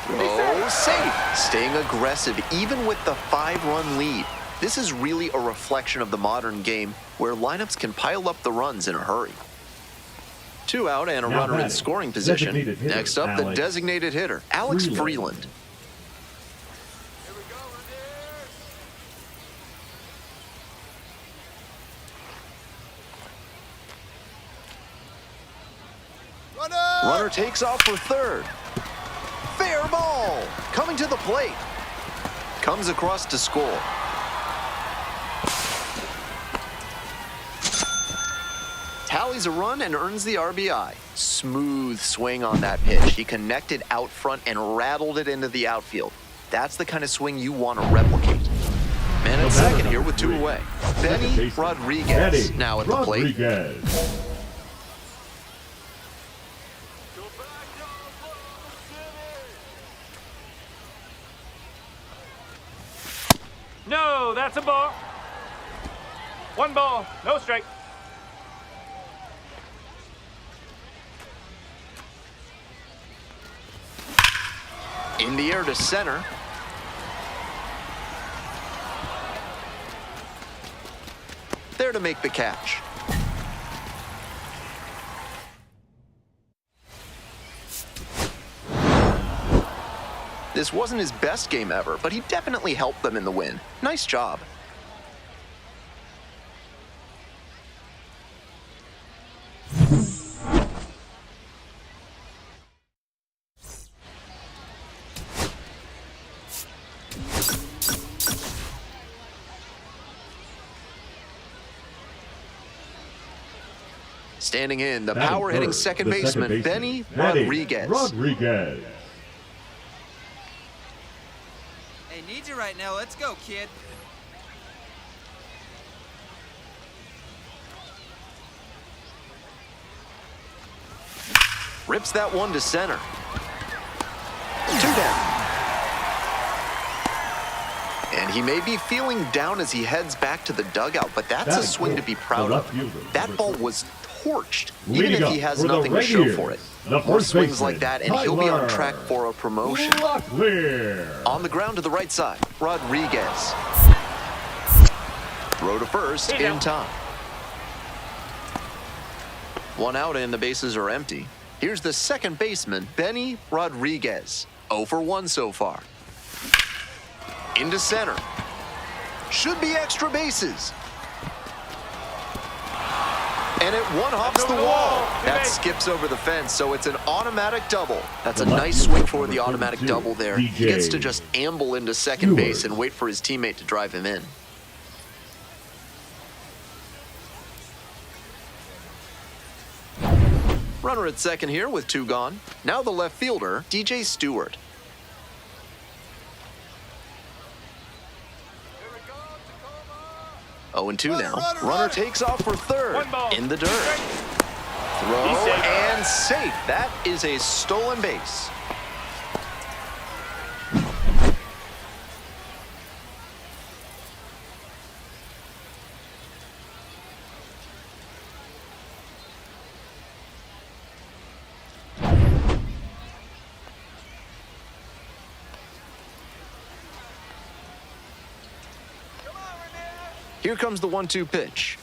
Throw safe. Staying aggressive even with the 5-run lead. This is really a reflection of the modern game where lineups can pile up the runs in a hurry. 2 out and a Now runner in batting, scoring position. designated hitter, Next up, the Alex designated hitter, Alex Freeland. Runner takes off for third. Fair ball. Coming to the plate. Comes across to score. Tallies a run and earns the RBI. Smooth swing on that pitch. He connected out front and rattled it into the outfield. That's the kind of swing you want to replicate. Man at second here with 2 away. Benny Rodriguez now at the plate. No, that's a ball. 1 ball, no strike. In the air to center. There to make the catch. This wasn't his best game ever, but he definitely helped them in the win. Nice job. Standing in, the power-hitting second baseman, Benny Rodriguez. Hey, need you right now. Let's go, kid. Rips that one to center. 2 down. And he may be feeling down as he heads back to the dugout, but that's a swing to be proud of. That ball was torched, even if he has nothing to show for it. More swings like that, and he'll be on track for a promotion. On the ground to the right side, Rodriguez. Throw to first in time. 1 out and the bases are empty. Here's the second baseman, Benny Rodriguez. 0 for 1 so far. Into center. Should be extra bases. And it one-hops the wall. That skips over the fence, so it's an automatic double. That's a nice swing for the automatic double there. He gets to just amble into second base and wait for his teammate to drive him in. Runner at second here with 2 gone. Now the left fielder, DJ Stewart. Oh, and 2 now. Runner takes off for third. In the dirt. Throw and safe. That is a stolen base. Here comes the 1-2 pitch.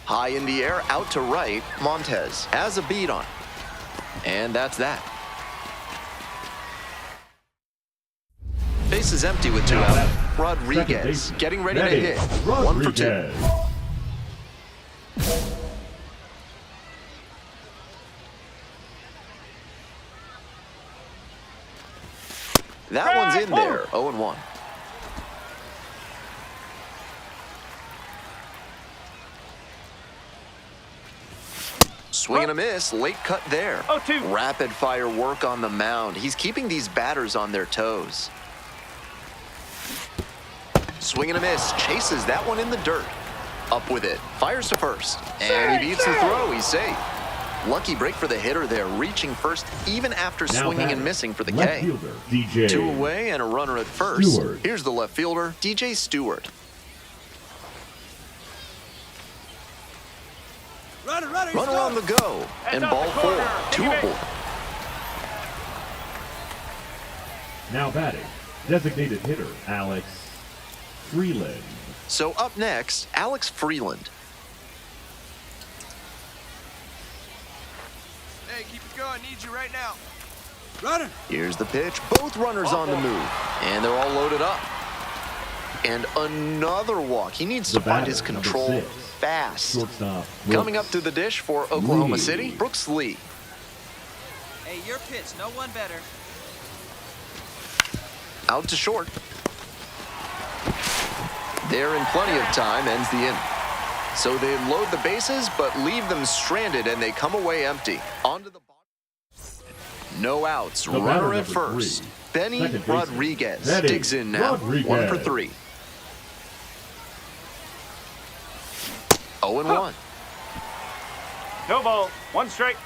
High in the air, out to right. Montez has a beat on it. And that's that. Base is empty with 2 out. Rodriguez getting ready to hit. 1 for 2. That one's in there. 0-1. Swing and a miss, late cut there. 0-2. Rapid fire work on the mound. He's keeping these batters on their toes. Swing and a miss, chases that one in the dirt. Up with it, fires to first. And he beats the throw, he's safe. Lucky break for the hitter there, reaching first even after swinging and missing for the K. Fielder, DJ 2 away and a runner at first. Stewart. Here's the left fielder, DJ Stewart. Runner on the go, and ball 4, 2 aboard. Now batting, designated hitter Alex Freeland. So up next, Alex Freeland. Hey, keep it going. Need you right now. Runner. Here's the pitch. Both runners on the move. And they're all loaded up. And another walk. He needs to find his control fast. Shortstop. Coming up to the dish for Oklahoma City, Brooks Lee. Hey, your pitch. No one better. Out to short. There in plenty of time, ends the inning. So they load the bases, but leave them stranded, and they come away empty. Onto the bottom. No outs. Runner at first. Benny Rodriguez digs in now. 1 for 3. 0-1. No ball. 1 strike.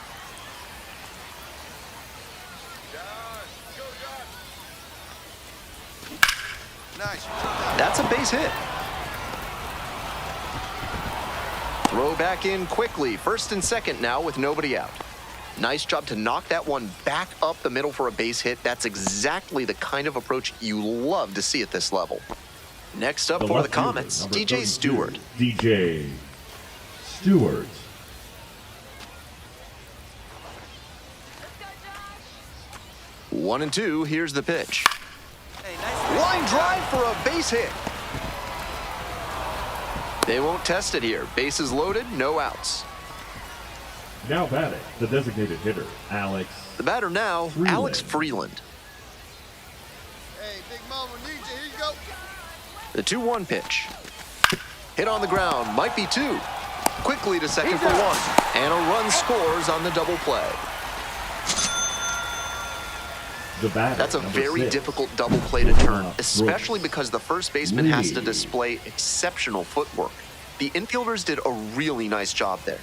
Nice. That's a base hit. Throw back in quickly. First and second now with nobody out. Nice job to knock that one back up the middle for a base hit. That's exactly the kind of approach you love to see at this level. Next up for the Comets, DJ Stewart. DJ Stewart. Let's go, Josh. 1-2. Here's the pitch. Hey, nice. Line drive for a base hit. They won't test it here. Bases loaded, no outs. Now batting, the designated hitter, Alex. The batter now, Freeland. Alex Freeland. Hey, Big Mama needs you. Here you go. The 2-1 pitch. Hit on the ground, might be 2. Quickly to second for 1. And a run scores on the double play. The batter, That's a very 6. difficult double play to turn, Brooks especially because the first baseman has to Lee. display exceptional footwork. The infielders did a really nice job there.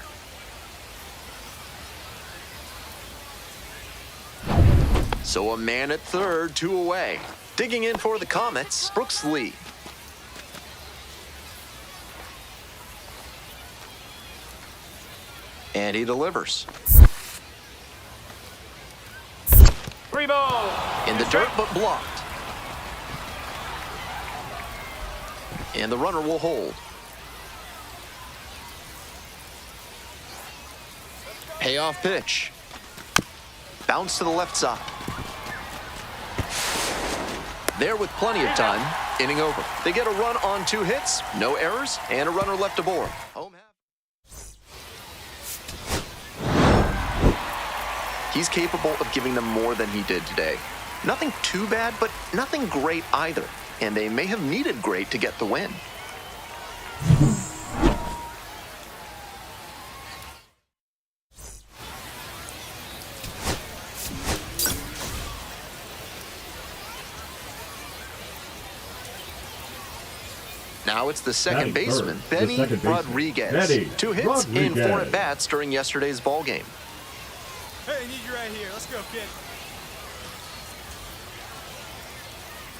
So a man at third, 2 away. Digging in for the Comets, Brooks Lee. And he delivers. 3 ball. In the dirt, but blocked. And the runner will hold. Payoff pitch. Bounce to the left side. There with plenty of time. Inning over. They get a run on 2 hits, no errors, and a runner left aboard. Home half. He's capable of giving them more than he did today. Nothing too bad, but nothing great either. And they may have needed great to get the win. Now it's the second Batting baseman, third, the Benny second baseman, Rodriguez. Benny 2 hits in 4 Rodriguez. at-bats during yesterday's ball game. Hey, I need you right here. Let's go, kid.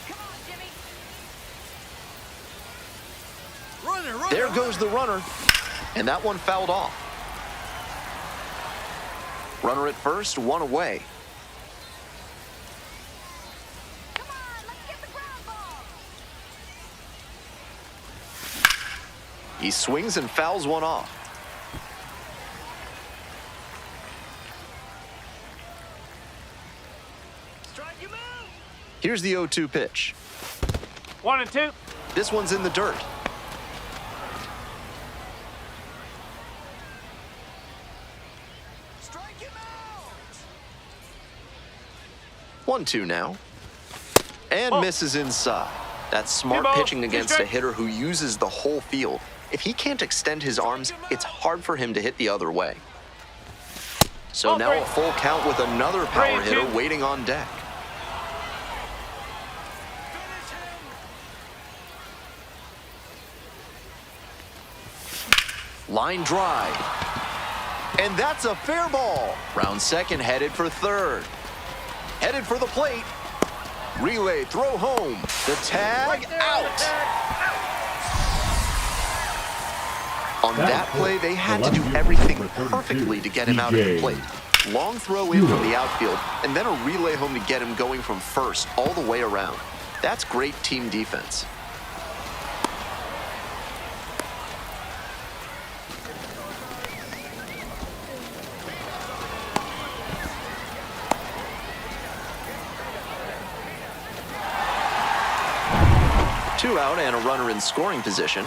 Come on, Jimmy. Runner. There goes the runner, and that one fouled off. Runner at first, 1 away. Come on, let's get the ground ball. He swings and fouls one off. Strike, you move. Here's the 0-2 pitch. 1-2. This one's in the dirt. Strike him out. 1-2 now. And misses inside. That's smart Two balls, pitching two against a strikes. hitter who uses the whole field. If he can't extend his arms, it's hard for him to hit the other way. So Ball now three. a full count with another power 3-2. hitter waiting on deck. Line drive. And that's a fair ball. Round second headed for third. Headed for the plate. Relay throw home. The tag out. On that play, they had to do everything perfectly to get him out of the plate. long throw in from the outfield, and then a relay home to get him going from first all the way around. That's great team defense. Two out and a runner in scoring position.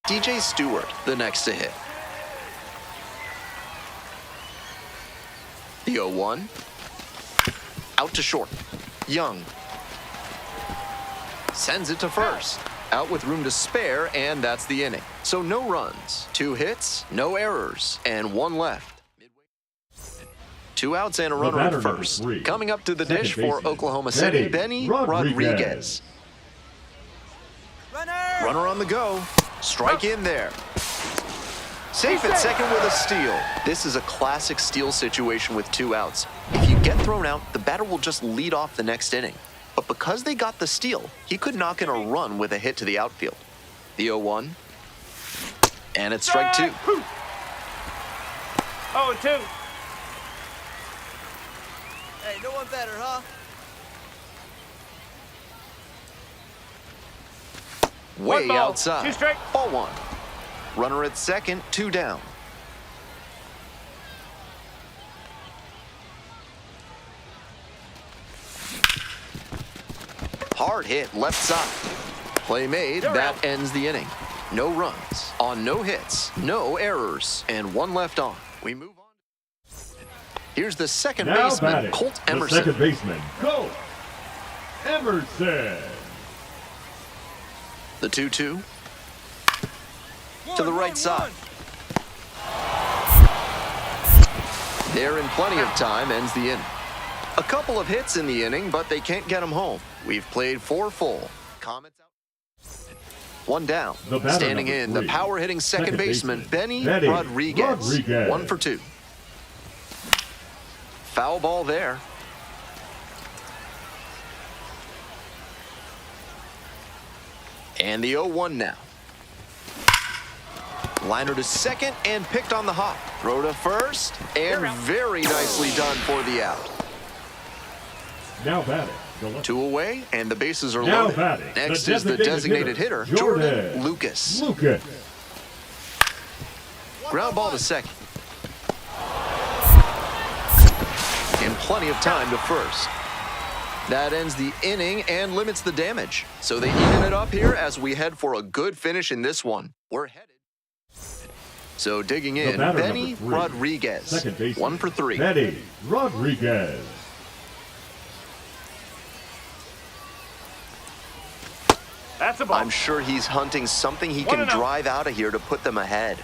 DJ Stewart, the next to hit. The 0-1. Out to short. Young. Sends it to first. Out with room to spare, and that's the inning. So no runs, 2 hits, no errors, and 1 left. 2 outs and a runner at first. Coming up to the dish for Oklahoma City, Benny Rodriguez. Runner on the go. Strike in there. Safe at second with a steal. This is a classic steal situation with 2 outs. If you get thrown out, the batter will just lead off the next inning. But because they got the steal, he could knock in a run with a hit to the outfield. The 0-1. And it's strike 2. 0-2. Hey, no one better, huh? Way 1 ball, outside. 2 strike. Ball 1. Runner at second, 2 down. Hard hit left side. Play made, that ends the inning. No runs, on no hits, no errors, and 1 left on. We move on. Here's the second baseman, Colt Emerson. The second baseman, Colt Emerson. The 2-2. To the right side. There in plenty of time, ends the inning. A couple of hits in the inning, but they can't get him home. We've played 4 full. Comets out. 1 down. Standing in, the power-hitting second baseman, Benny Rodriguez. 1 for 2. Foul ball there. And the 0-1 now. Liner to second and picked on the hop. Throw to first, and very nicely done for the out. Now batting. 2 away, and the bases are Now loaded. batting, Next the is the designated hitter, Jordan Lucas. Ground ball to second. And plenty of time to first. That ends the inning and limits the damage. So they even it up here as we head for a good finish in this one. We're headed. So digging in, Benny Rodriguez. 1 for 3. Benny Rodriguez. That's a ball. I'm sure he's hunting something he can drive out of here to put them ahead.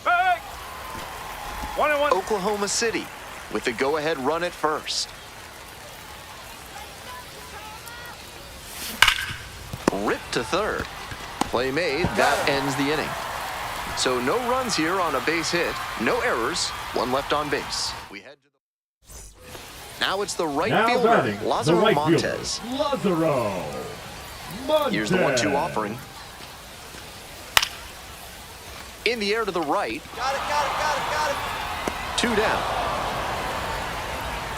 Hey! 1-1. Oklahoma City with the go-ahead run at first. Ripped to third. Play made, that ends the inning. So no runs here on a base hit, no errors, 1 left on base. We head to the... Now it's the right fielder, Lazaro Montes. Lazaro Montes. Here's the 1-2 offering. In the air to the right. Got it. 2 down.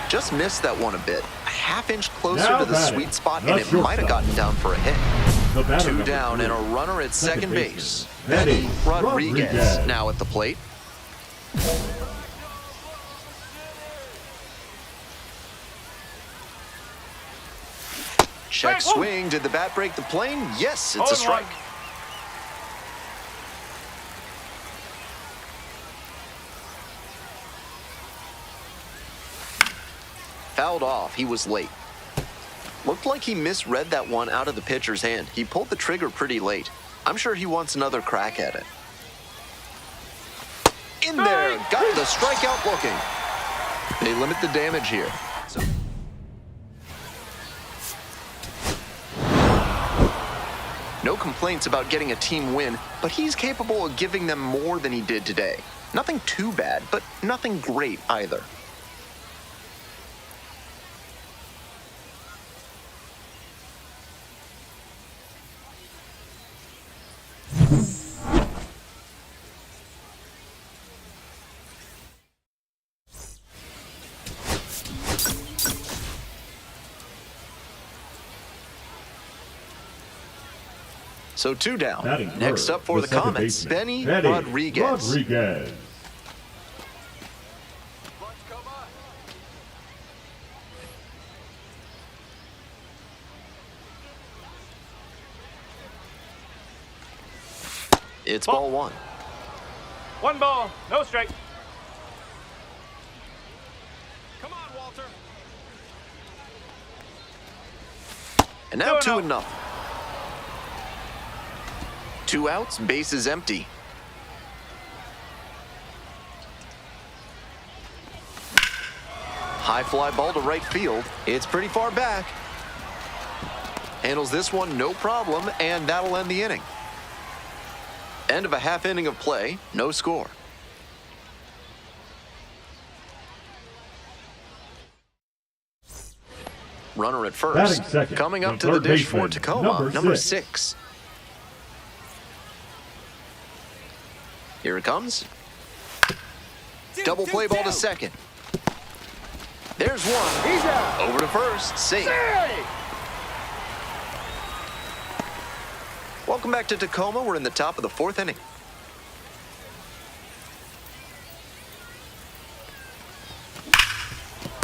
Just missed that one a bit. A half-inch closer Now to the batting, sweet spot, the and it might have shortstop. gotten down for a hit. 2 down and a runner at second base. Benny Rodriguez now at the plate. Check swing. Did the bat break the plane? Yes, it's a strike. Fouled off. He was late. Looked like he misread that one out of the pitcher's hand. He pulled the trigger pretty late. I'm sure he wants another crack at it. In there. Got the strikeout looking. They limit the damage here. No complaints about getting a team win, but he's capable of giving them more than he did today. Nothing too bad, but nothing great either. So 2 down. Next up for the Comets, Benny Rodriguez. It's ball one. One ball, no strike. Come on, Walter. And now 2-0. 2-0. 2 outs, bases empty. High fly ball to right field. It's pretty far back. Handles this one no problem, and that'll end the inning. End of a half inning of play, no score. Runner at first. Batting second, Coming up the to the third dish for baseman, Tacoma, number 6. 6. Here it comes. Double play ball to second. There's one. He's out. Over to first. Safe. Welcome back to Tacoma. We're in the top of the 4th inning.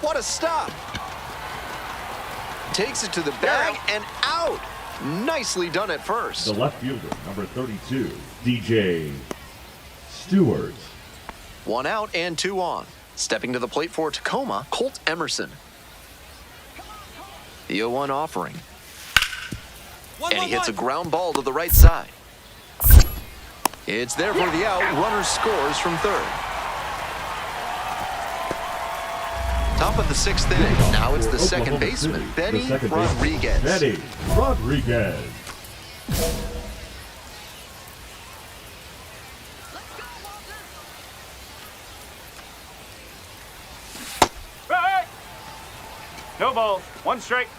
What a stop. Takes it to the bag and out. Nicely done at first. The left fielder, number 32, DJ Stewart. 1 out and 2 on. Stepping to the plate for Tacoma, Colt Emerson. The 0-1 offering. And he hits a ground ball to the right side. It's there for the out. Runner scores from third. Top of the 6th inning. Now it's the second Oklahoma baseman, City, Benny the second baseman, Rodriguez. Benny Rodriguez. Right. No balls, 1 strike.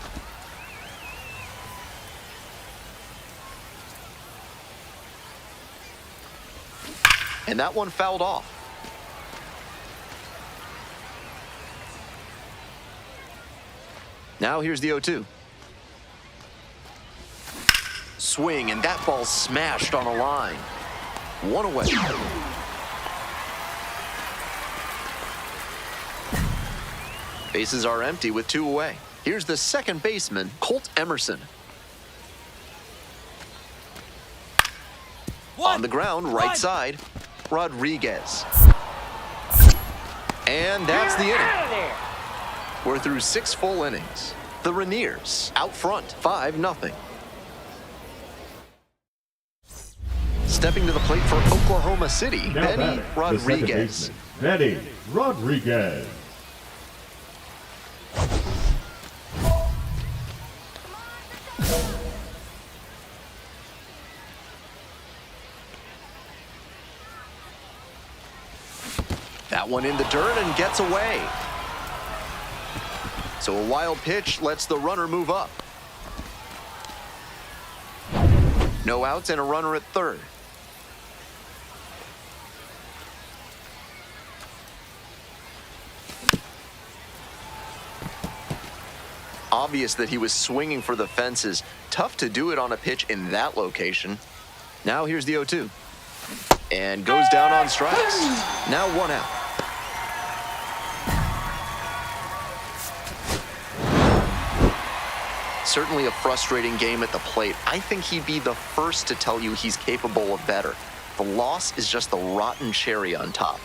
And that one fouled off. Now here's the 0-2. Swing, and that ball smashed on a line. 1 away. Bases are empty with 2 away. Here's the second baseman, Colt Emerson. On the ground, right side, Rodriguez. And that's the inning. We're through 6 full innings. The Rainiers out front, 5-0. Stepping to the plate for Oklahoma City, Now Benny batting, the second Rodriguez. baseman, Benny Rodriguez. That one in the dirt and gets away. So a wild pitch lets the runner move up. No outs and a runner at third. Obvious that he was swinging for the fences. Tough to do it on a pitch in that location. Now here's the 0-2. And goes down on strikes. Now 1 out. Certainly a frustrating game at the plate. I think he'd be the first to tell you he's capable of better. The loss is just the rotten cherry on top.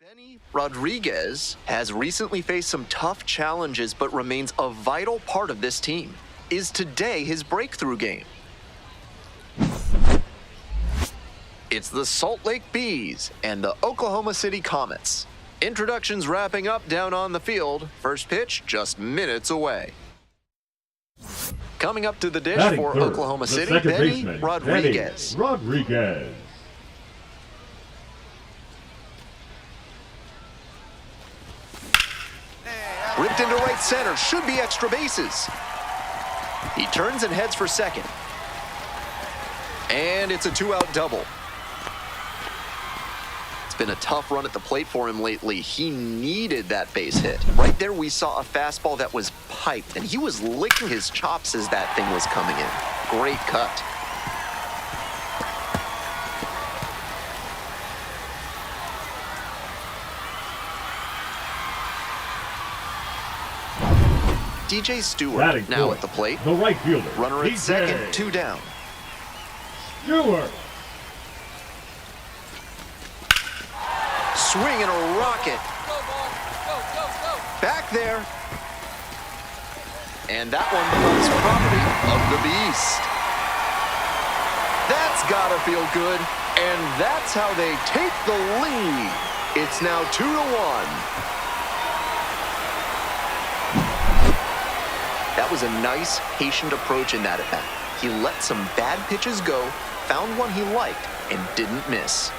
Benny Rodriguez has recently faced some tough challenges but remains a vital part of this team. Is today his breakthrough game? It's the Salt Lake Bees and the Oklahoma City Comets. Introductions wrapping up down on the field. First pitch just minutes away. Coming up to the dish Batting for third, Oklahoma the City, second Benny baseman, Rodriguez. Benny Rodriguez. Ripped into right center, should be extra bases. He turns and heads for second. And it's a two-out double. It's been a tough run at the plate for him lately. He needed that base hit. Right there we saw a fastball that was piped, and he was licking his chops as that thing was coming in. Great cut. DJ Stewart Batting now fourth, at the plate. The right fielder. Runner at DJ second, two down. Stewart. Swing and a rocket. Go, ball. Go, go, go. Back there. And that one becomes property of the Beast. That's gotta feel good. And that's how they take the lead. It's now 2-1. That was a nice, patient approach in that at-bat. He let some bad pitches go, found one he liked, and didn't miss.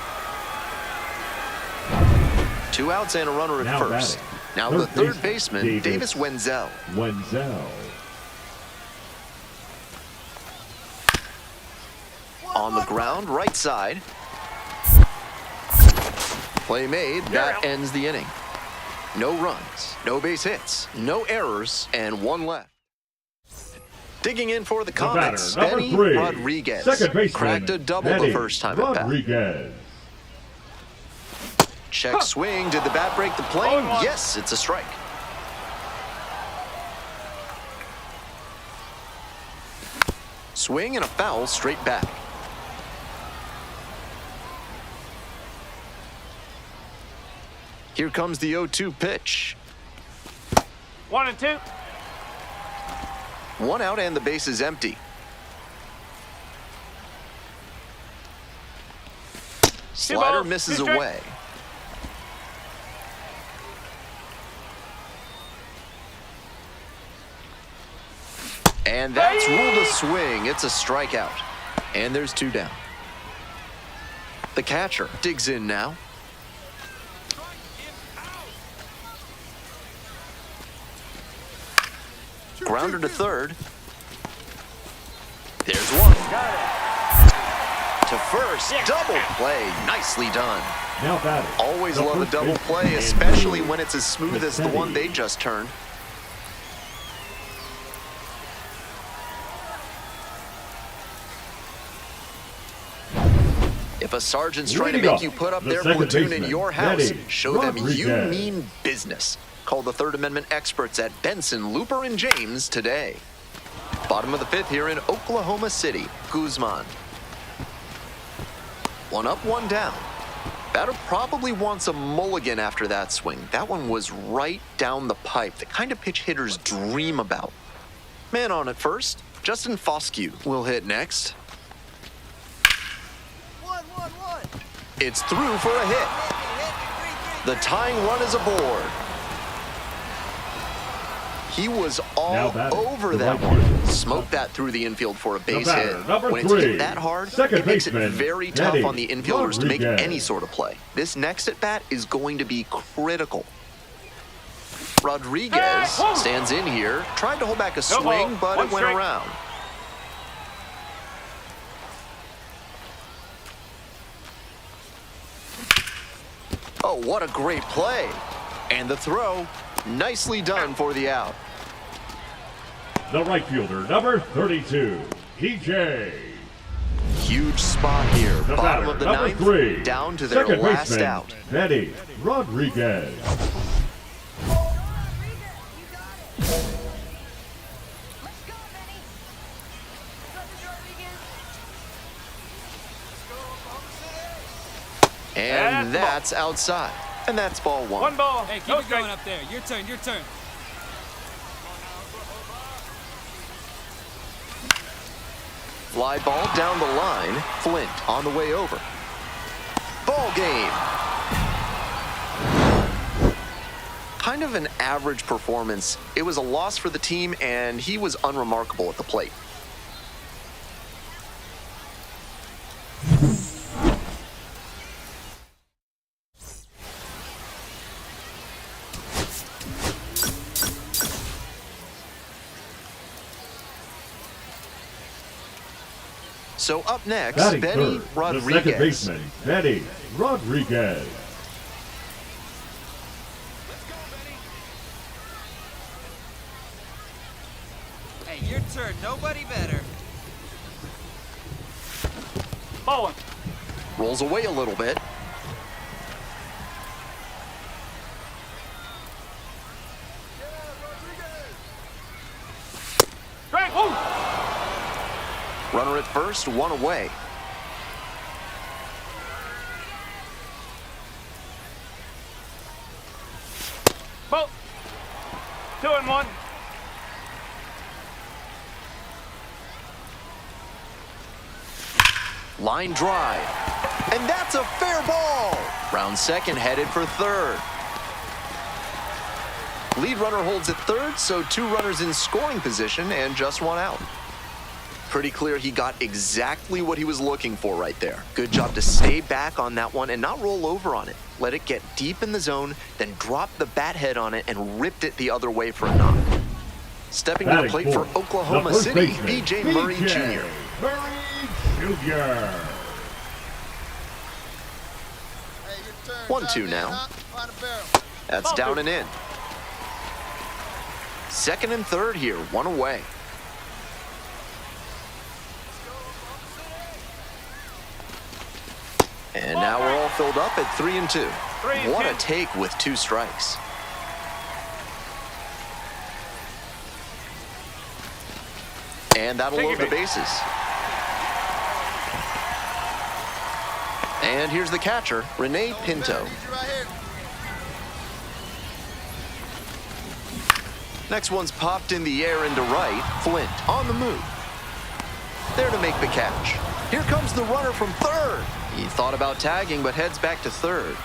2 outs and a runner at Now first. batting. Now Third the third baseman, baseman, Davis Davis Wenzel. Wenzel. On the ground, right side. Play made, that ends the inning. No runs, no base hits, no errors, and one left. Digging in for the Comets, batter, number Benny 3, Rodriguez. second baseman, Cracked a double Benny the first time at bat. Rodriguez. Check swing, did the bat break the plane? 0-1. Yes, it's a strike. Swing and a foul straight back. Here comes the 0-2 pitch. 1 and 2. 1 out and the base is empty. Slider balls, misses two strikes. away. And that's ruled a swing. It's a strikeout. And there's 2 down. The catcher digs in now. Grounder to third. There's 1. To first, double play. Nicely done. Now batting. Always the love a first double baseman, play, and especially blue, when it's as smooth as the one they just turned. If a sergeant's trying to Leading make up, you put up the their second platoon in baseman, your house, Benny show them you Rodriguez. mean business. Call the Third Amendment experts at Benson, Looper, and James today. Bottom of the 5th here in Oklahoma City. Guzman. 1 up, 1 down. Batter probably wants a mulligan after that swing. That one was right down the pipe, the kind of pitch hitters dream about. Man on at first. Justin Foscue will hit next. 1-1-1. It's through for a hit. Hit me, 3-3. The tying run is aboard. He was all Now batting, over the that right one. fielder. Smoked that through the infield for a base batter, hit. number When it's 3, hit that hard, second it makes it baseman, very tough Benny on the infielders to make Rodriguez. any sort of play. This next at bat is going to be critical. Rodriguez stands in here, tried to hold back a swing, ball, but 1 it went strike. around. Oh, what a great play. And the throw, nicely done for the out. The right fielder, number 32, PJ. Huge spot here. The Bottom batter, of the number 9th, 3, down to their second last baseman, out. Benny Rodriguez. Rodriguez, you got it. Let's go, Benny. Rodriguez. And That's that's outside. And that's ball one. One ball. Hey, keep no it strike. going up there. Your turn, your turn. Fly ball down the line. Flint on the way over. Ball game. Kind of an average performance. It was a loss for the team, and he was unremarkable at the plate. So up next, Batting Benny third, Rodriguez. the second baseman, Benny Rodriguez. Hey, your turn. Nobody better. Ball one. Rolls away a little bit. Strike. Woo. Runner at first, one away. Ball. 2-1. Line drive. And that's a fair ball. Round second headed for third. Lead runner holds at third, so two runners in scoring position and just one out. Pretty clear he got exactly what he was looking for right there. Good job to stay back on that one and not roll over on it. Let it get deep in the zone, then drop the bat head on it and ripped it the other way for a knock. Stepping to the Batting plate for fourth, Oklahoma the first City, baseman, B.J. Murray B.J. Jr. Murray Jr. Hey, your turn. 1-2 Drive in, now. huh? Find a barrel. That's down and in. Second and third here, one away. And now we're all filled up at 3-2. 3-2. What a take with two strikes. And that'll Take load it, the baby. bases. And here's the catcher, Renee Pinto. Need you right here. Next one's popped in the air into right. Flint on the move. There to make the catch. Here comes the runner from third. He thought about tagging, but heads back to third.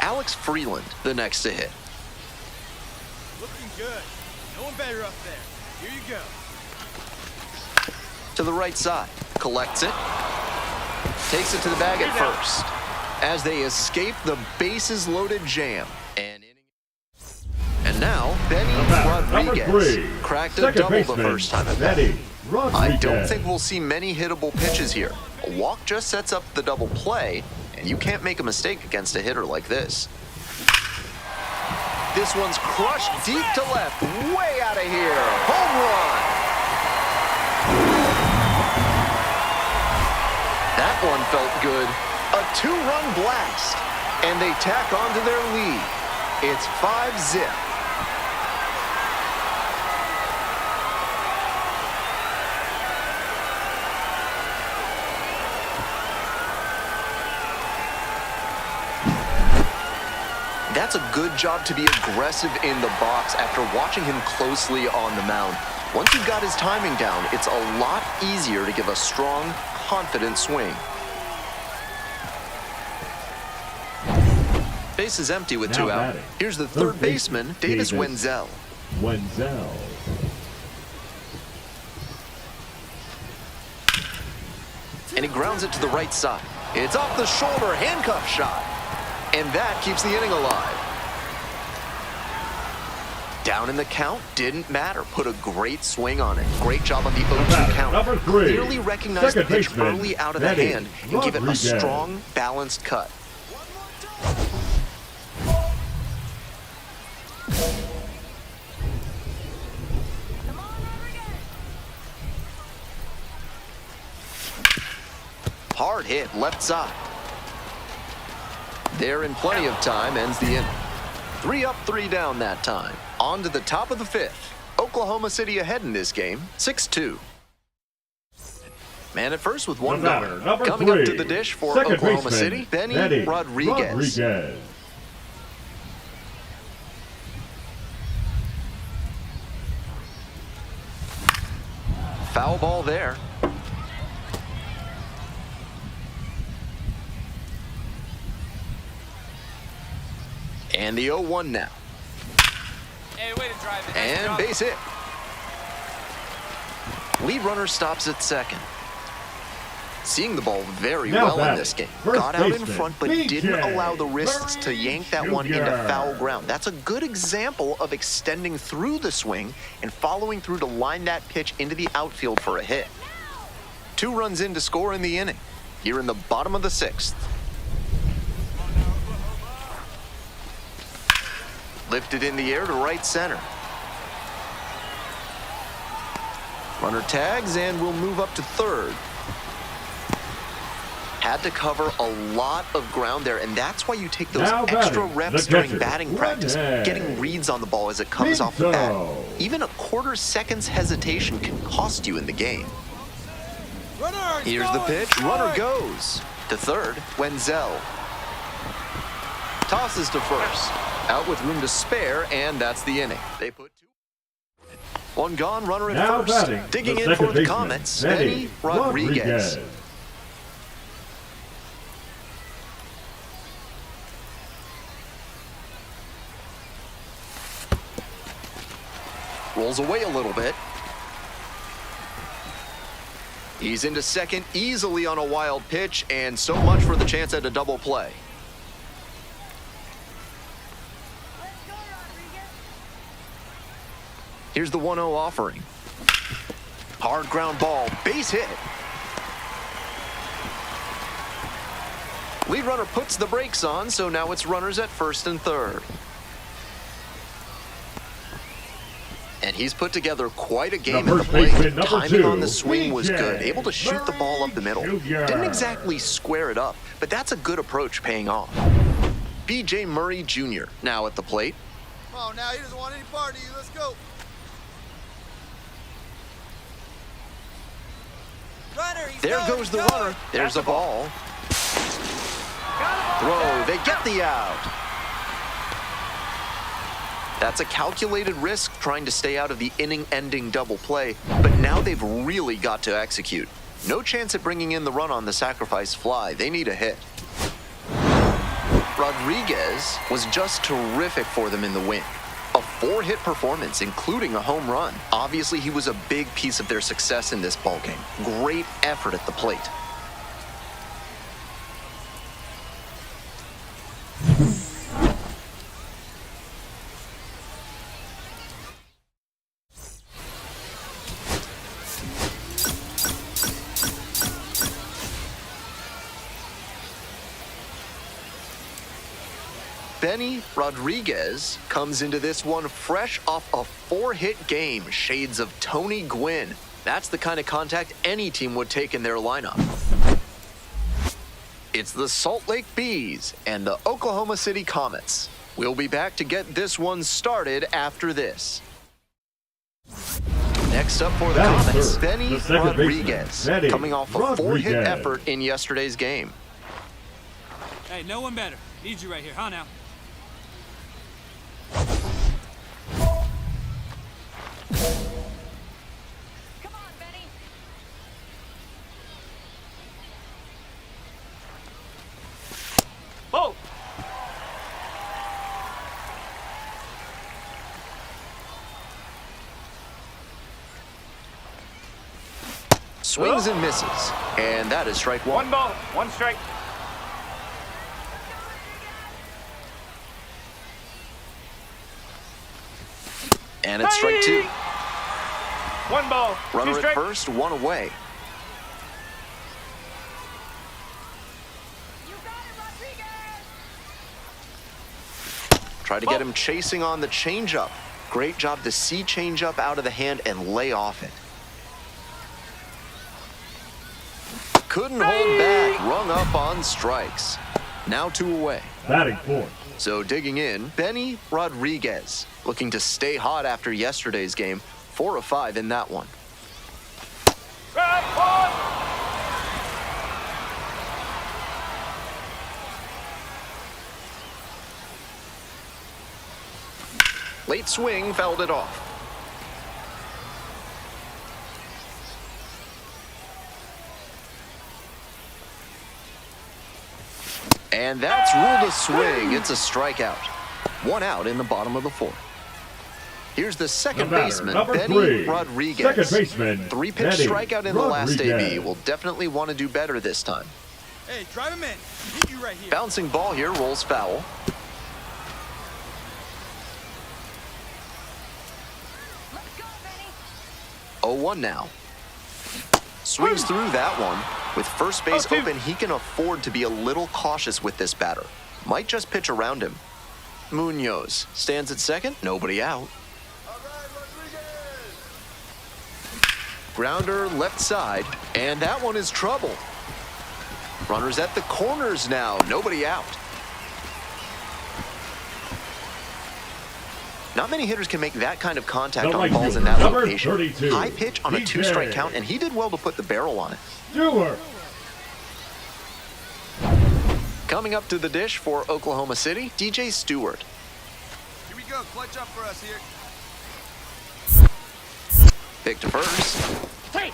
Alex Freeland, the next to hit. Looking good. No one better up there. Here you go. To the right side. Collects it. Takes it to the bag at first. As they escape the bases-loaded jam. And now, Benny Number Rodriguez. three, Cracked a second double the baseman, first time at bat. Benny Rodriguez. I don't think we'll see many hittable pitches here. A walk just sets up the double play, and you can't make a mistake against a hitter like this. This one's crushed deep to left, way out of here. Home run. That one felt good. A two-run blast, and they tack on to their lead. It's 5-zip. That's a good job to be aggressive in the box after watching him closely on the mound. Once you've got his timing down, it's a lot easier to give a strong, confident swing. Base is empty with Now two out. batting, Here's the third baseman, Davis Wenzel. Wenzel. And he grounds it to the right side. It's off the shoulder, handcuff shot. And that keeps the inning alive. Down in the count, didn't matter. Put a great swing on it. Great job on the 0-2 count. Number three, Clearly recognized the second pitch baseman, early out of the Benny hand and give it a Rodriguez. strong, balanced cut. Come on, Rodriguez. Hard hit, left side. There in plenty of time, ends the inning. 3 up, 3 down that time. On to the top of the fifth. Oklahoma City ahead in this game, 6-2. Man at first with one batter, gone. number Coming 3, up to the dish for second Oklahoma baseman, City, Benny Rodriguez. Foul ball there. And the 0-1 now. Hey, way to drive it. And base hit. Lead runner stops at second. Seeing the ball very Now well in batting, this game. first Got out in baseman, front, but BJ didn't allow the wrists to yank that one into Jr. foul ground. That's a good example of extending through the swing and following through to line that pitch into the outfield for a hit. 2 runs in to score in the inning. Here in the bottom of the 6th. Lifted in the air to right center. Runner tags and will move up to third. Had to cover a lot of ground there, and that's why you take those Now extra batting, reps the during catcher, batting practice, Renee. getting reads on the ball as it comes off the bat. Pinto. Even a quarter second's hesitation can cost you in the game. Runner, Here's the pitch. Runner goes to third. Wenzel tosses to first. Out with room to spare, and that's the inning. They put 2. One gone, runner at Now first. batting, Digging the in for second the baseman, Comets, Benny Benny Rodriguez. Rolls away a little bit. He's into second easily on a wild pitch, and so much for the chance at a double play. Let's go, Rodriguez. Here's the 1-0 offering. Hard ground ball, base hit. Lead runner puts the brakes on, so now it's runners at first and third. And he's put together quite a game at the first baseman, plate. number Timing 2, on the swing was BJ good. Able to shoot the ball up the middle. Jr. Didn't exactly square it up, but that's a good approach paying off. BJ Murray Jr. now at the plate. Come on now, he doesn't want any part of you. Let's go. Runner, he's There going, goes he's the going. runner. There's a ball. Throw. They get the out. That's a calculated risk trying to stay out of the inning-ending double play, but now they've really got to execute. No chance at bringing in the run on the sacrifice fly. They need a hit. Rodriguez was just terrific for them in the win. A 4-hit performance, including a home run. Obviously, he was a big piece of their success in this ballgame. Great effort at the plate. Benny Rodriguez comes into this one fresh off a 4-hit game, shades of Tony Gwynn. That's the kind of contact any team would take in their lineup. It's the Salt Lake Bees and the Oklahoma City Comets. We'll be back to get this one started after this. Next up for the Now, Comets, third, Benny the second Rodriguez, baseman, Benny coming off a 4-hit Rodriguez. effort in yesterday's game. Hey, no one better. Need you right here, huh now? Come on, Benny. Ball. Swings and misses, and that is strike one. 1 ball, 1 strike. And it's strike 2. 1 ball, 2 Runner at strike. first, 1 away. You got it, Rodriguez. Try to get him chasing on the changeup. Great job to see changeup out of the hand and lay off it. Couldn't hold back, rung up on strikes. Now 2 away. Batting fourth. So digging in, Benny Rodriguez, looking to stay hot after yesterday's game. 4 of 5 in that one. Grab one. Late swing fouled it off. And that's ruled a swing. It's a strikeout. 1 out in the bottom of the 4th. Here's the second baseman, Benny 3. Rodriguez. Second baseman, 3-pitch Benny strikeout in the last Rodriguez. AB. Will definitely want to do better this time. Hey, drive him in. Need you right here. Bouncing ball here, rolls foul. Let's go, Benny. 0-1 now. Swings through that one. With first base 0-2. open, he can afford to be a little cautious with this batter. Might just pitch around him. Munoz stands at second, nobody out. Grounder left side, and that one is trouble. Runners at the corners now, nobody out. Not many hitters can make that kind of contact on balls in that Number location. 32, High pitch on a DJ. 2-strike count, and he did well to put the barrel on it. Stewart. Coming up to the dish for Oklahoma City, DJ Stewart. Here we go. Clutch up for us here. Pick to first. Hey!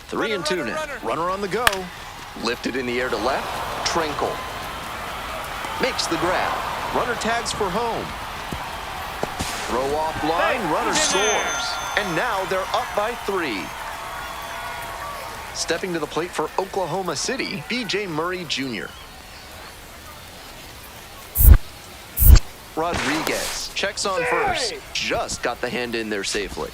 Three and two now. Runner on the go. Lifted in the air to left. Trinkle. Makes the grab. Runner tags for home. Throw off line. Runner scores. And now they're up by 3. Stepping to the plate for Oklahoma City, B.J. Murray Jr. Rodriguez checks on first. Just got the hand in there safely.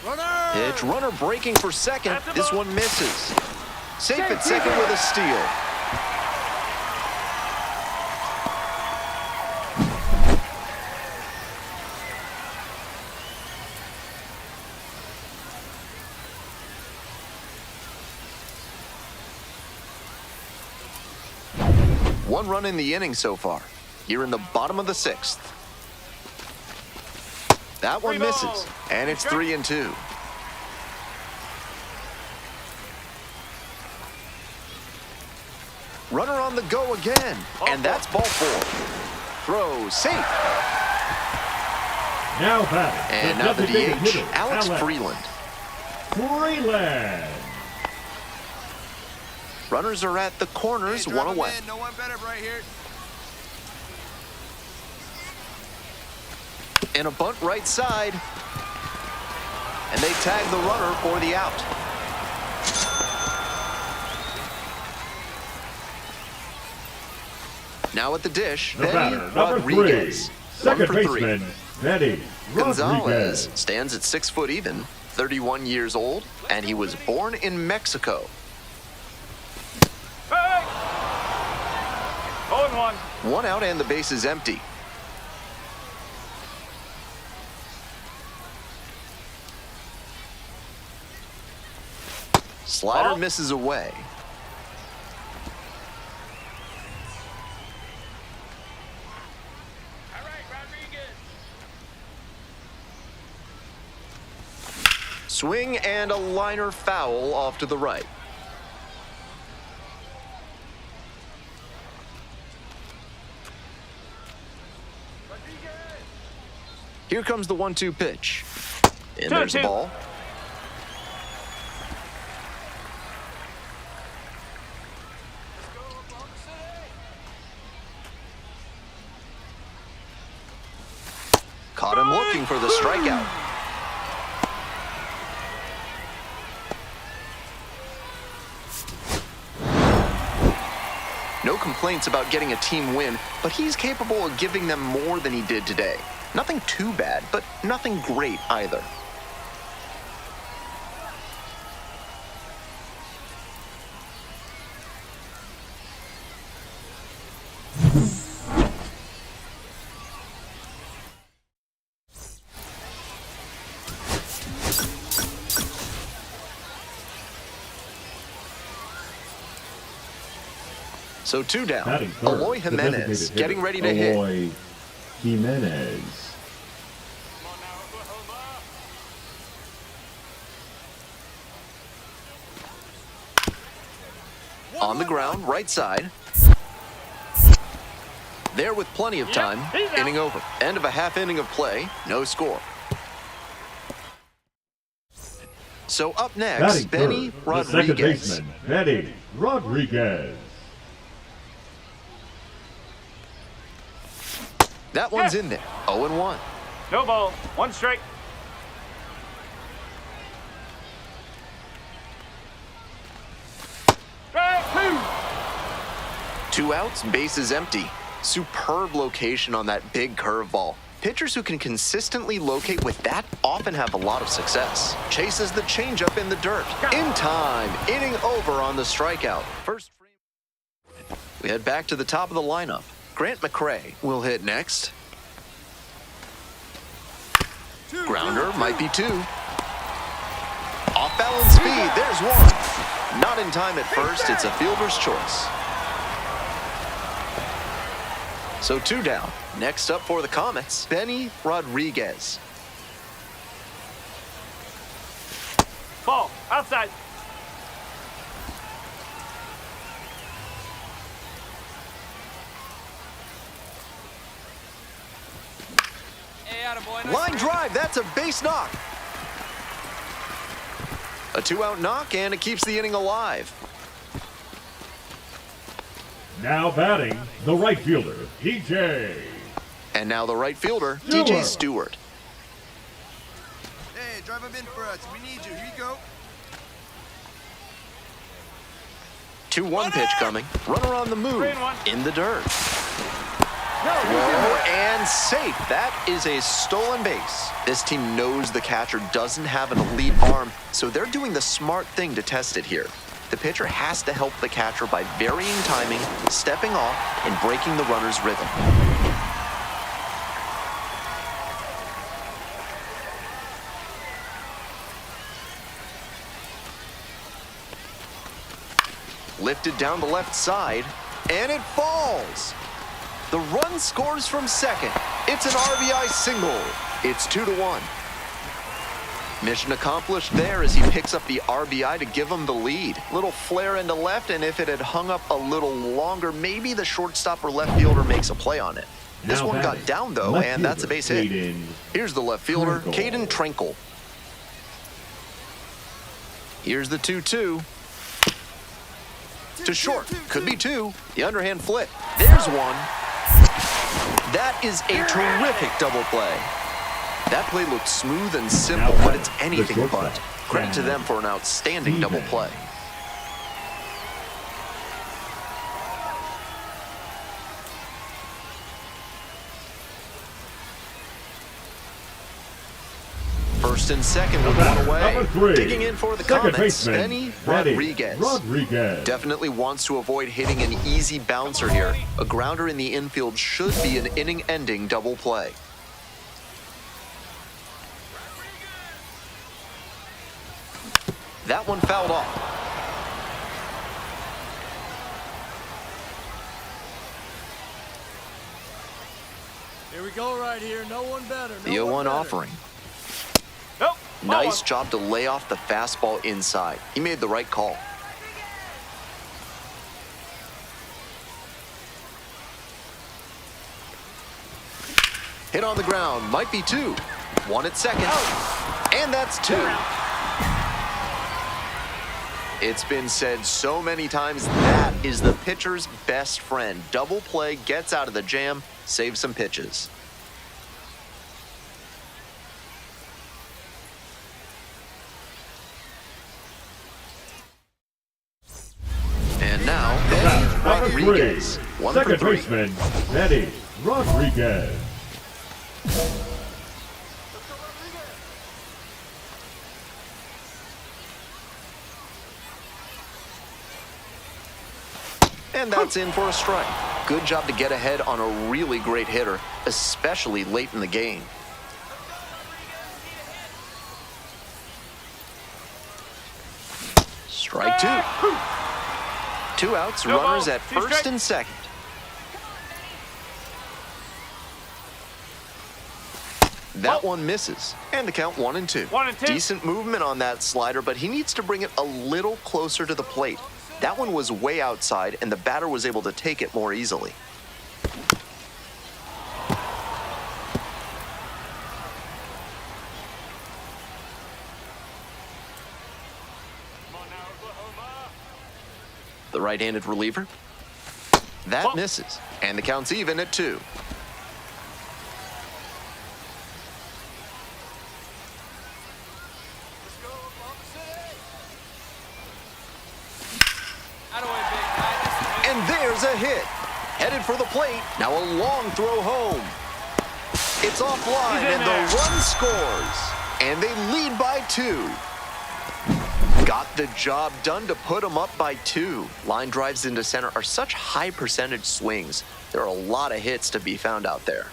Runner! Pitch, runner breaking for second. This one misses. Safe at second with a steal. One run in the inning so far. Here in the bottom of the 6th. That one misses, and it's 3 and 2. Runner on the go again, and that's ball 4. Throw safe. Now batting. And now the designated DH, hitter, Alex Freeland. Freeland. Runners are at the corners, one away. No one better right here. And a bunt right side. And they tag the runner for the out. Now at the dish, The Benny batter, number 3. Rodriguez. Second 1 for 3. baseman, Benny Gonzalez Rodriguez. stands at 6 foot even, 31 years old, and he was born in Mexico. Hey! 0-1. 1 out and the base is empty. Slider Ball. misses away. All right, Rodriguez. Swing and a liner foul off to the right. Here comes the 1-2 pitch. And there's the 2-2. ball. Caught him looking for the strikeout. No complaints about getting a team win, but he's capable of giving them more than he did today. Nothing too bad, but nothing great either. So 2 down. Batting third, Eloy the Jimenez designated getting hitter, ready to hit. Eloy Jimenez. Come on now, Oklahoma. On the ground, right side. There with plenty of time. he's out. Inning over. End of a half inning of play. No score. So up next, Batting Benny third, the second Rodriguez. baseman, Benny Rodriguez. That one's in there. 0-1. No ball. One strike. Strike two. 2 outs, bases empty. Superb location on that big curveball. Pitchers who can consistently locate with that often have a lot of success. Chases the changeup in the dirt. In time, inning over on the strikeout. First frame. We head back to the top of the lineup. Grant McCray will hit next. Grounder might be 2. Off balance speed, there's 1. Not in time at first, it's a fielder's choice. So 2 down. Next up for the Comets, Benny Rodriguez. Ball. Outside. Hey, attaboy. Nice Line work. drive, that's a base knock. A 2-out knock, and it keeps the inning alive. Now batting, the right fielder, DJ. And now the right fielder, Stewart. DJ Stewart. Hey, drive him in for us. We need you. Here you go. 2-1 pitch coming. Runner on the move. 3-1. In the dirt. Throw and safe. That is a stolen base. This team knows the catcher doesn't have an elite arm, so they're doing the smart thing to test it here. The pitcher has to help the catcher by varying timing, stepping off, and breaking the runner's rhythm. Lifted down the left side, and it falls. The run scores from second. It's an RBI single. It's 2-1. Mission accomplished there as he picks up the RBI to give him the lead. Little flare into left, and if it had hung up a little longer, maybe the shortstop or left fielder makes a play on it. This Now one got batting, down, though, left and that's a fielder, base hit. Caden Here's the left fielder, Trinkle. Caden Trinkle. Here's the 2-2. To short. Could be 2. The underhand flip. There's 1. That is a terrific double play. That play looked smooth and simple, Now but it's anything the but. shortstop, Credit to them for an outstanding double Stevens. play. First and second with one away. Number 3, Digging in for the second Comets, baseman, Benny Benny Rodriguez. Rodriguez. Definitely wants to avoid hitting an easy bouncer here. A grounder in the infield should be an inning-ending double play. That one fouled off. Here we go right here. No one better. The 0-1 offering. Nope. Ball Nice one. job to lay off the fastball inside. He made the right call. Hit on the ground, might be 2. 1 at second. And that's 2. It's been said so many times, that is the pitcher's best friend. Double play, gets out of the jam, saves some pitches. And now, Benny Number 3, Rodriguez. 1 for second 3. baseman, Benny Rodriguez. And that's in for a strike. Good job to get ahead on a really great hitter, especially late in the game. Strike 2. 2 outs, No runners ball, at 2 first strikes. and second. That one misses. And the count 1-2. 1-2. Decent movement on that slider, but he needs to bring it a little closer to the plate. That one was way outside, and the batter was able to take it more easily. The right-handed reliever. That misses. And the count's even at 2. And there's a hit. Headed for the plate. Now a long throw home. It's offline, and the run scores. And they lead by 2. Got the job done to put them up by 2. Line drives into center are such high percentage swings. There are a lot of hits to be found out there.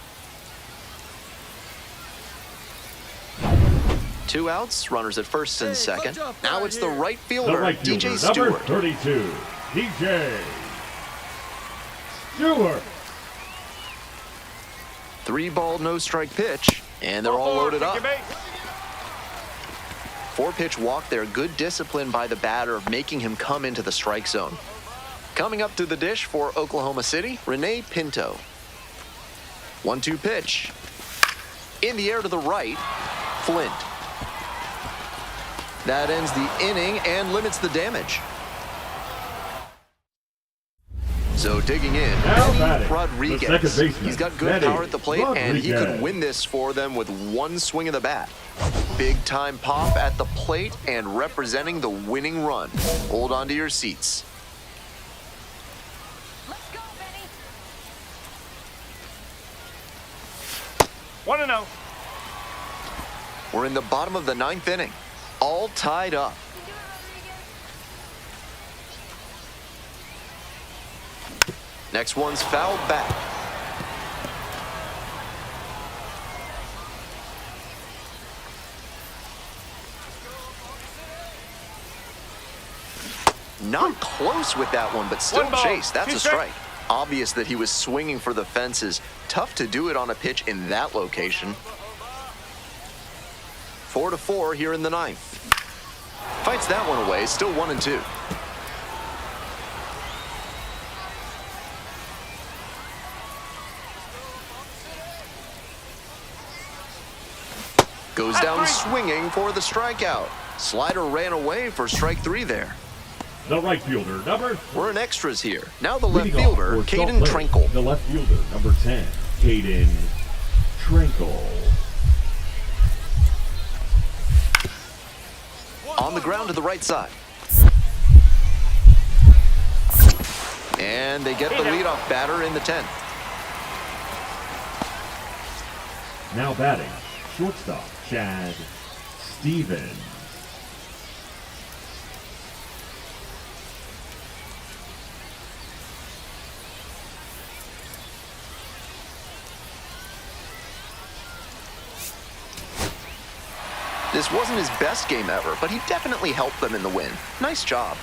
2 outs, runners at first and second. Now it's the right fielder, DJ Stewart. Number 32, DJ Stewart. 3-ball, no-strike pitch, and they're all loaded up. 4-pitch walk there. Good discipline by the batter, making him come into the strike zone. Coming up to the dish for Oklahoma City, Rene Pinto. 1-2 pitch. In the air to the right, Flint. That ends the inning and limits the damage. So digging in, Benny Rodriguez. He's got good power at the plate, and he could win this for them with one swing of the bat. Big time pop at the plate and representing the winning run. Hold on to your seats. Let's go, Benny. 1-0. We're in the bottom of the 9th inning, all tied up. You do it, Rodriguez. Next one's fouled back. Not close with that one, but still chase. That's a strike. Obvious that he was swinging for the fences. Tough to do it on a pitch in that location. 4-4 here in the 9th. Fights that one away, still 1-2. Goes down swinging for the strikeout. Slider ran away for strike 3 there. The right fielder, number... We're in extras here. Now the left fielder, Caden Trinkle. The left fielder, number 10, Caden Trinkle. On the ground to the right side. And they get the leadoff batter in the 10th. Now batting, shortstop, Chad Stevens. This wasn't his best game ever, but he definitely helped them in the win. Nice job.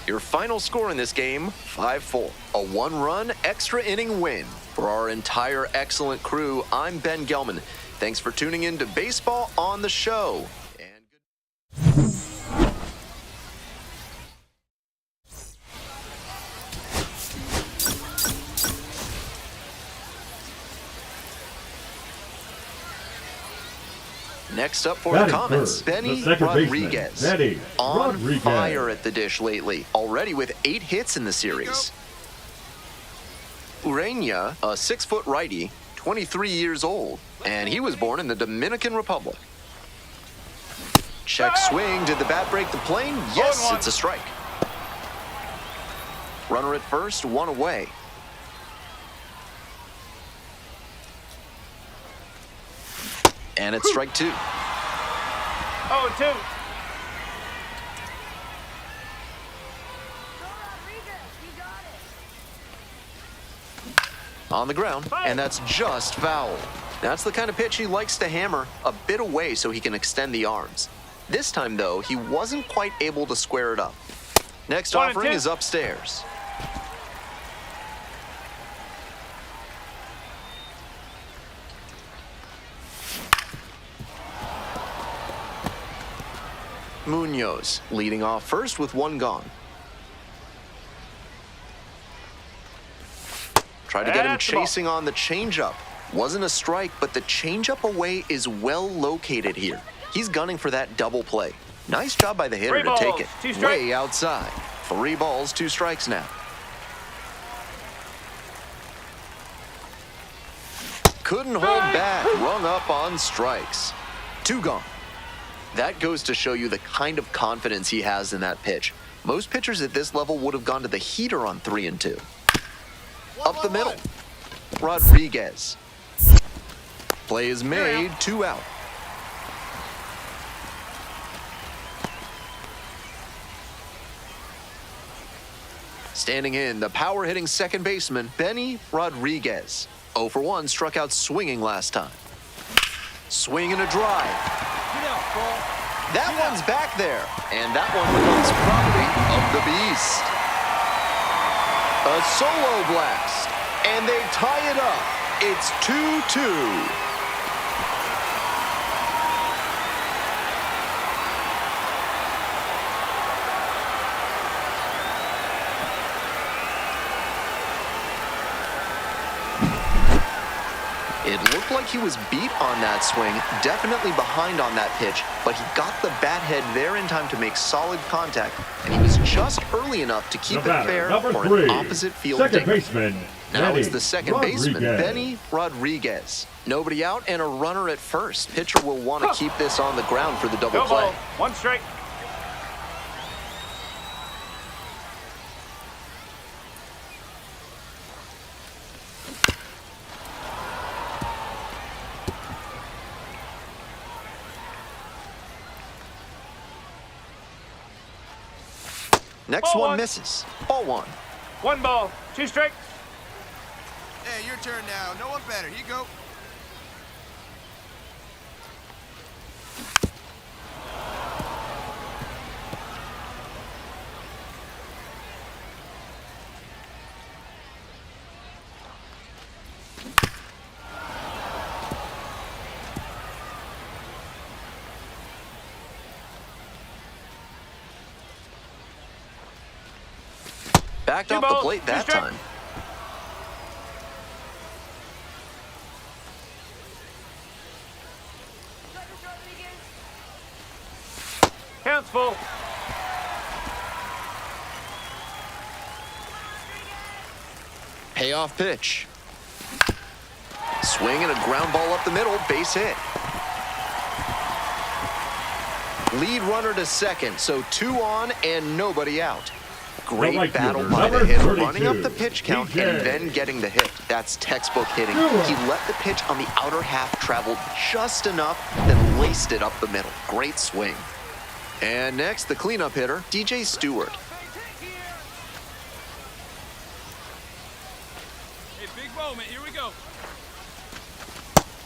Your final score in this game, 5-4. A 1-run extra inning win. For our entire excellent crew, I'm Ben Gelman. Thanks for tuning in to Baseball on the Show. And good. Next up for the Comets, Benny Rodriguez. On fire at the dish lately, already with 8 hits in the series. Ureña, a 6-foot righty, 23 years old, and he was born in the Dominican Republic. Check swing, did the bat break the plane? Yes, it's a strike. Runner at first, 1 away. And it's strike 2. 0-2. On the ground, and that's just foul. That's the kind of pitch he likes to hammer a bit away so he can extend the arms. This time, though, he wasn't quite able to square it up. Next offering is upstairs. Munoz leading off first with one gone. Tried to get him That's the ball. chasing on the changeup. Wasn't a strike, but the changeup away is well located here. He's gunning for that double play. Nice job by the hitter 3 to balls, take it 2 strikes. way outside. 3 balls, 2 strikes now. Couldn't hold back, rung up on strikes. 2 gone. That goes to show you the kind of confidence he has in that pitch. Most pitchers at this level would have gone to the heater on 3 and 2. Up the middle, Rodriguez. Play is made, 2 out. Standing in, the power-hitting second baseman, Benny Rodriguez. 0 for 1, struck out swinging last time. Swing and a drive. Get out, ball. That one's back there, and that one becomes property of the beast. A solo blast, and they tie it up. It's 2-2. It looked like he was beat on that swing, definitely behind on that pitch, but he got the bat head there in time to make solid contact, and he was just early enough to keep it fair for an opposite field second dink. baseman. Now Benny it's the second baseman, Rodriguez. Benny Rodriguez. Nobody out and a runner at first. Pitcher will want to keep this on the ground for the double No play. ball, 1 strike. Next Ball one one. misses. Ball 1. 1 ball, 2 strikes. Hey, your turn now. No one better. Here you go. Backed 2 off the balls, plate 2 that strikes. time. Counts full. Payoff pitch. Swing and a ground ball up the middle, base hit. Lead runner to second, so 2 on and nobody out. Great right battle fielder, by the number hitter, 32, running up the pitch count DJ. and then getting the hit. That's textbook hitting. Sure. He let the pitch on the outer half travel just enough, then laced it up the middle. Great swing. And next, the cleanup hitter, DJ Stewart. Hey, big moment. Here we go.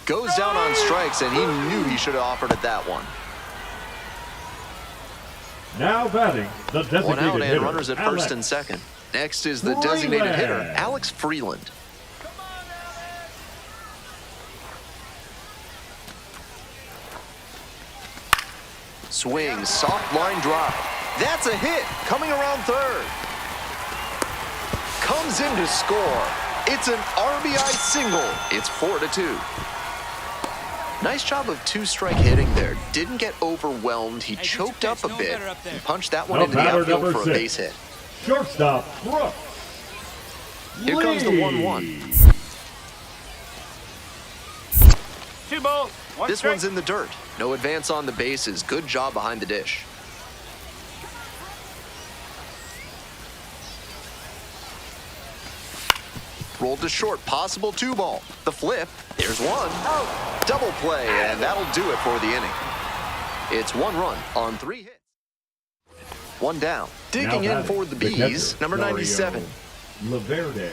Goes down on strikes, and he knew he should have offered at that one. Now batting, the designated 1 out and hitter, runners at Alex first and second. Next is the designated hitter, Freeland. Alex Freeland. Swing, soft line drive. That's a hit, coming around third. Comes in to score. It's an RBI single. It's 4-2. Nice job of 2-strike hitting there. Didn't get overwhelmed. He Hey, get choked your up pitch. a No bit better up there. and punched that one The into the batter, outfield number for a 6. base hit. Shortstop, Brooks. Here comes the Lee. 1-1. 2 balls, 1 This strike. one's in the dirt. No advance on the bases. Good job behind the dish. Rolled to short, possible 2-ball. The flip, there's one. Double play, and that'll do it for the inning. It's 1 run on 3 hits. 1 down. Digging Now in for the Bees, catcher, number 97. Dario Laverde.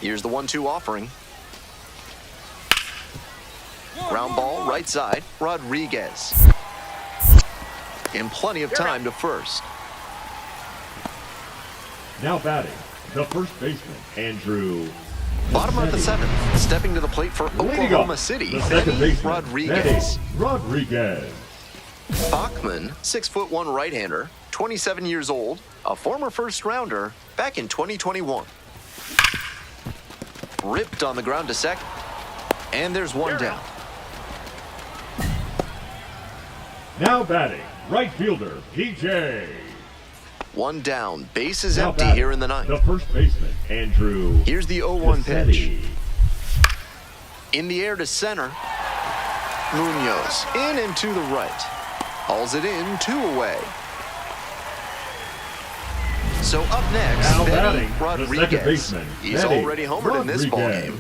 Here's the 1-2 offering. Ground ball, right side, Rodriguez. In plenty of time to first. Now batting, the first baseman, Andrew. Bottom of the 7th, stepping to the plate for Leading Oklahoma up, City, the second Benny baseman, Rodriguez. Benny Rodriguez. Bachman, 6'1" right-hander, 27 years old, a former first-rounder back in 2021. Ripped on the ground to second. And there's one down. Now batting, right fielder, PJ. One down. Base is Now empty batting, here in the ninth. the first baseman, Andrew. Here's the 0-1 pitch. Cassetti. In the air to center. Munoz in and to the right. Hauls it in, 2 away. So up next, Now Benny batting, the second Rodriguez. baseman, He's Benny already homered in this ball Rodriguez. game.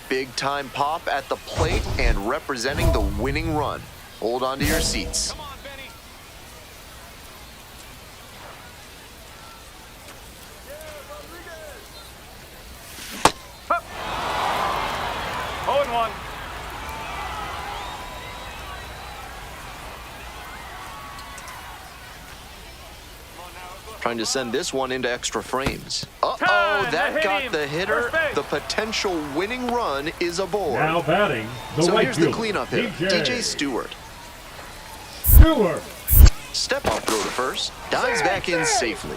Big time pop at the plate and representing the winning run. Hold on to your seats. Come on, Benny. 0-1. Trying to send this one into extra frames. Uh-oh, Time, that hit got him. the hitter. First base. The potential winning run is aboard. Now batting, the So right here's the fielder, cleanup hitter, DJ Stewart. Stewart. Step up throw to first. Dives back in safely.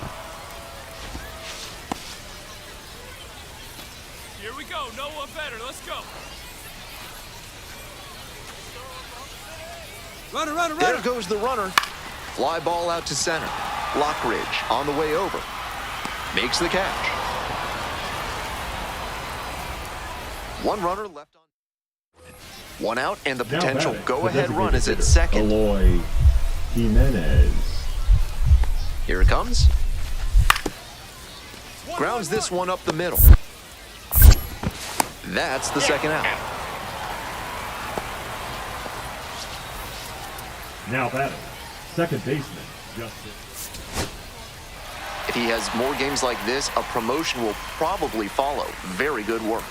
Here we go. No one better. Let's go. Runner. There goes the runner. Fly ball out to center. Lockridge on the way over. Makes the catch. One runner left on. One out, and the Now potential batting, go-ahead the run is at designated second. hitter, Eloy Jimenez. Here it comes. Grounds this one up the middle. That's the second out. Now batting, second baseman, Justin. If he has more games like this, a promotion will probably follow. Very good work.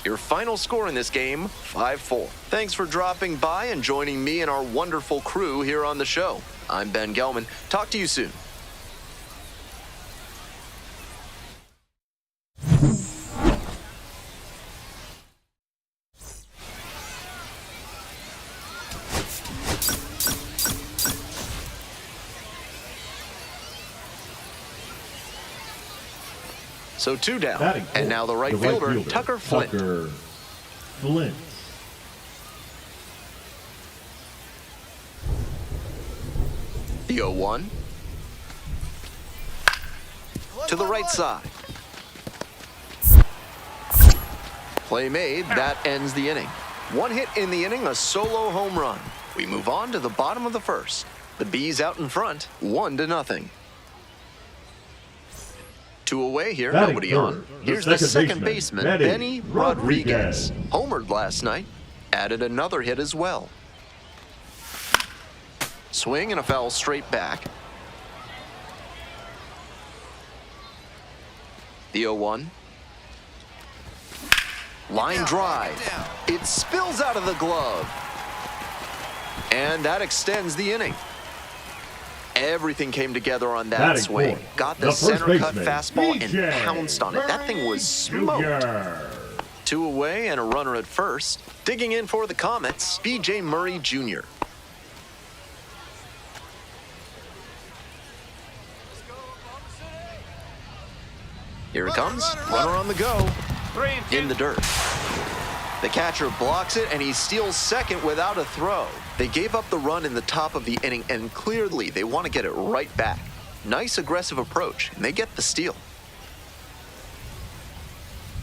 Your final score in this game, 5-4. Thanks for dropping by and joining me and our wonderful crew here on the show. I'm Ben Gelman. Talk to you soon. So 2 down. Batting And now the right fielder, Tucker Flint. Tucker Flint. The 0-1. To the right side. Play made. That ends the inning. One hit in the inning, a solo home run. We move on to the bottom of the first. The Bees out in front, 1-0. 2 away here, Batting nobody third, on. the Here's the second second baseman, Benny Benny Rodriguez. Rodriguez. Homered last night, added another hit as well. Swing and a foul straight back. The 0-1. Line drive. It spills out of the glove. And that extends the inning. Everything came together on that Batting swing. fourth, Got the the first center cut baseman, fastball BJ and pounced on it. That thing was smoked. Jr. 2 away and a runner at first. Digging in for the Comets, B.J. Murray Jr. Here it comes. Runner on the go. 3-2. In the dirt. The catcher blocks it, and he steals second without a throw. They gave up the run in the top of the inning, and clearly they want to get it right back. Nice aggressive approach, and they get the steal.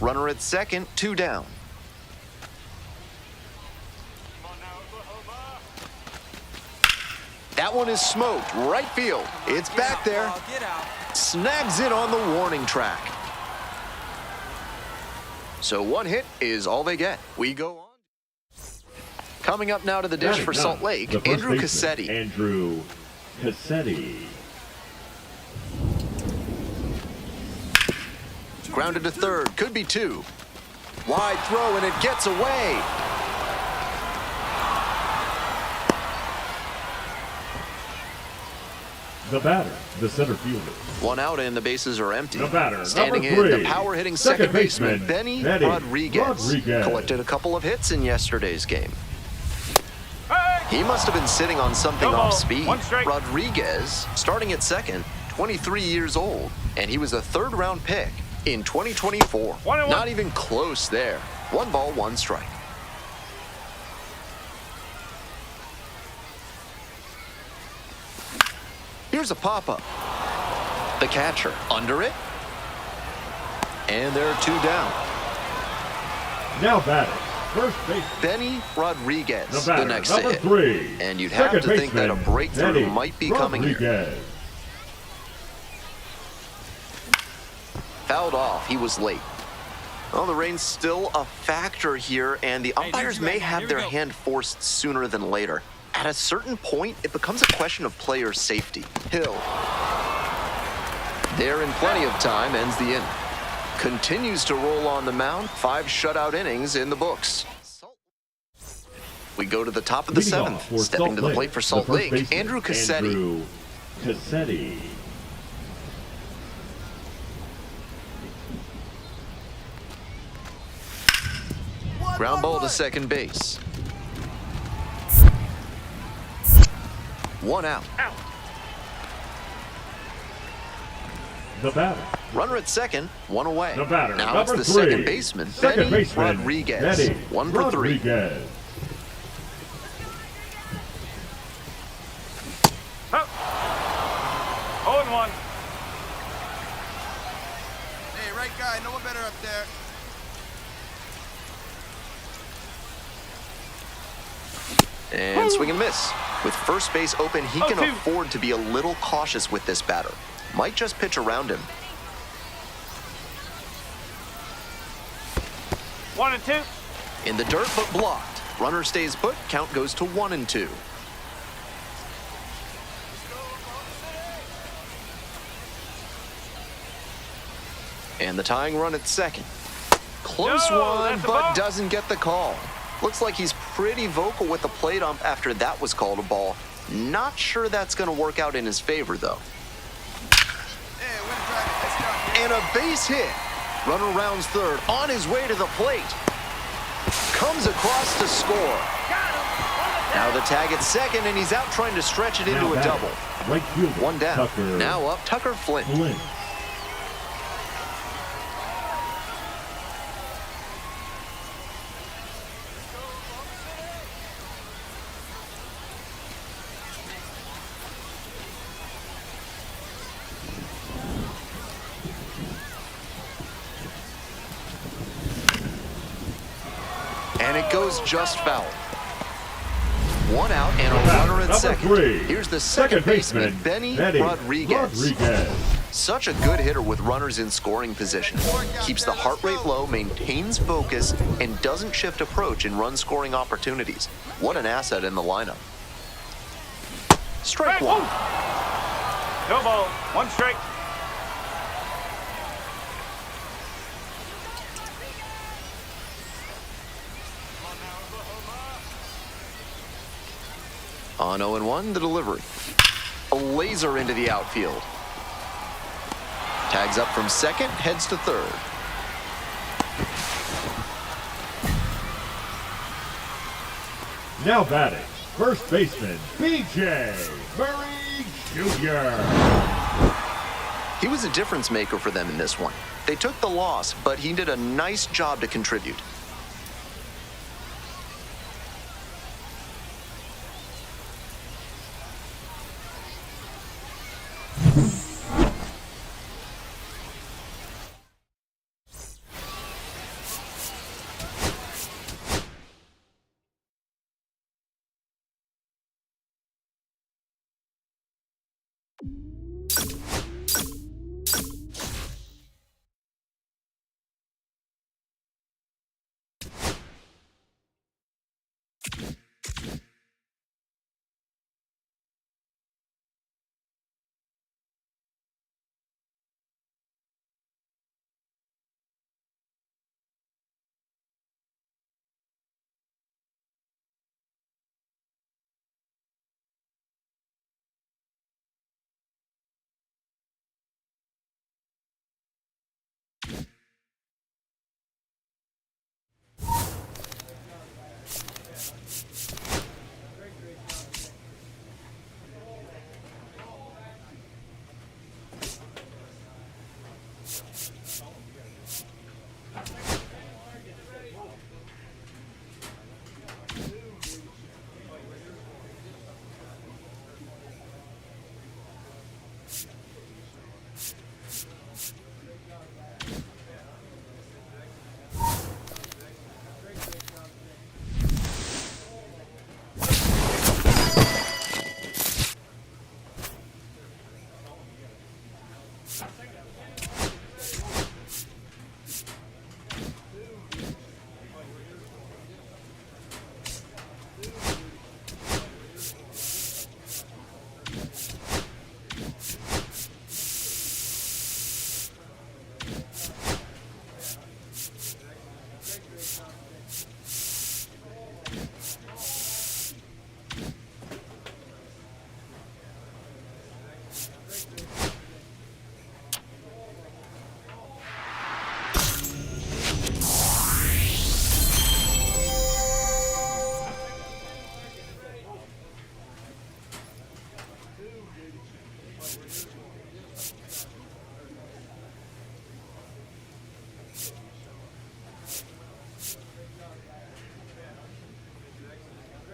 Runner at second, 2 down. That one is smoked, right field. It's back there. Get out. Snags it on the warning track. So 1 hit is all they get. We go on. Coming up now to the dish Batting for ninth, Salt Lake, the first Andrew baseman, Cassetti. Andrew Cassetti. Grounded to third, could be 2. Wide throw, and it gets away. The batter, the center fielder. 1 out, and the bases are empty. The batter, Standing number in, 3, the power-hitting second second baseman, baseman, Benny Benny Rodriguez. Rodriguez. Collected a couple of hits in yesterday's game. Hey, He must have been sitting on something No ball. off speed. One strike. Rodriguez, starting at second, 23 years old, and he was a third-round pick in 2024. 1-1. Not even close there. 1 ball, 1 strike. Here's a pop-up. The catcher under it. And there are 2 down. Now batting, first base. Benny Rodriguez, The the batter, next to number hit. 3. And you'd have to Second think that a baseman, breakthrough Benny might be coming here. Rodriguez. Fouled off. He was late. Well, the rain's still a factor here, and the umpires you may right now. have Here we their go. hand forced sooner than later. At a certain point, it becomes a question of player safety. Hill. There in plenty of time, ends the inning. Continues to roll on the mound. 5 shutout innings in the books. We go to the top of the Leading off 7th. for Stepping Salt to the Lake, plate for the Salt first Lake, baseman, Andrew Cassetti. Andrew Cassetti. Ground ball to second base. 1 out. The batter, Runner at second, 1 away. the batter, Now it's number the 3. second baseman, Second Benny baseman, Rodriguez. Benny 1 for 3. Rodriguez. Up. 0-1. Hey, right guy, no one better up there. And swing and miss. With first base open, he can 0-2. afford to be a little cautious with this batter. Might just pitch around him. 1 and 2. In the dirt, but blocked. Runner stays put. Count goes to 1 and 2. And the tying run at second. Close No, one, that's a but ball. doesn't get the call. Looks like he's pretty vocal with the plate ump after that was called a ball. Not sure that's going to work out in his favor, though. Hey, way to drive it. Nice job. And a base hit. Runner rounds third, on his way to the plate. Comes across to score. Now the tag at second, and he's out trying to stretch it into Now a batting, double. right fielder, 1 down. Tucker Now up, Tucker Flint. Flint. And it goes just foul. 1 out and a The batter, runner at number second. 3. Here's the second baseman, Benny Rodriguez. Rodriguez. Such a good hitter with runners in scoring position. Keeps the heart rate low, maintains focus, and doesn't shift approach in run-scoring opportunities. What an asset in the lineup. Strike 1. No ball. 1 strike. On 0-1, the delivery. A laser into the outfield. Tags up from second, heads to third. Now batting, first baseman, B.J. Murray Jr. He was a difference maker for them in this one. They took the loss, but he did a nice job to contribute.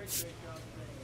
great job today.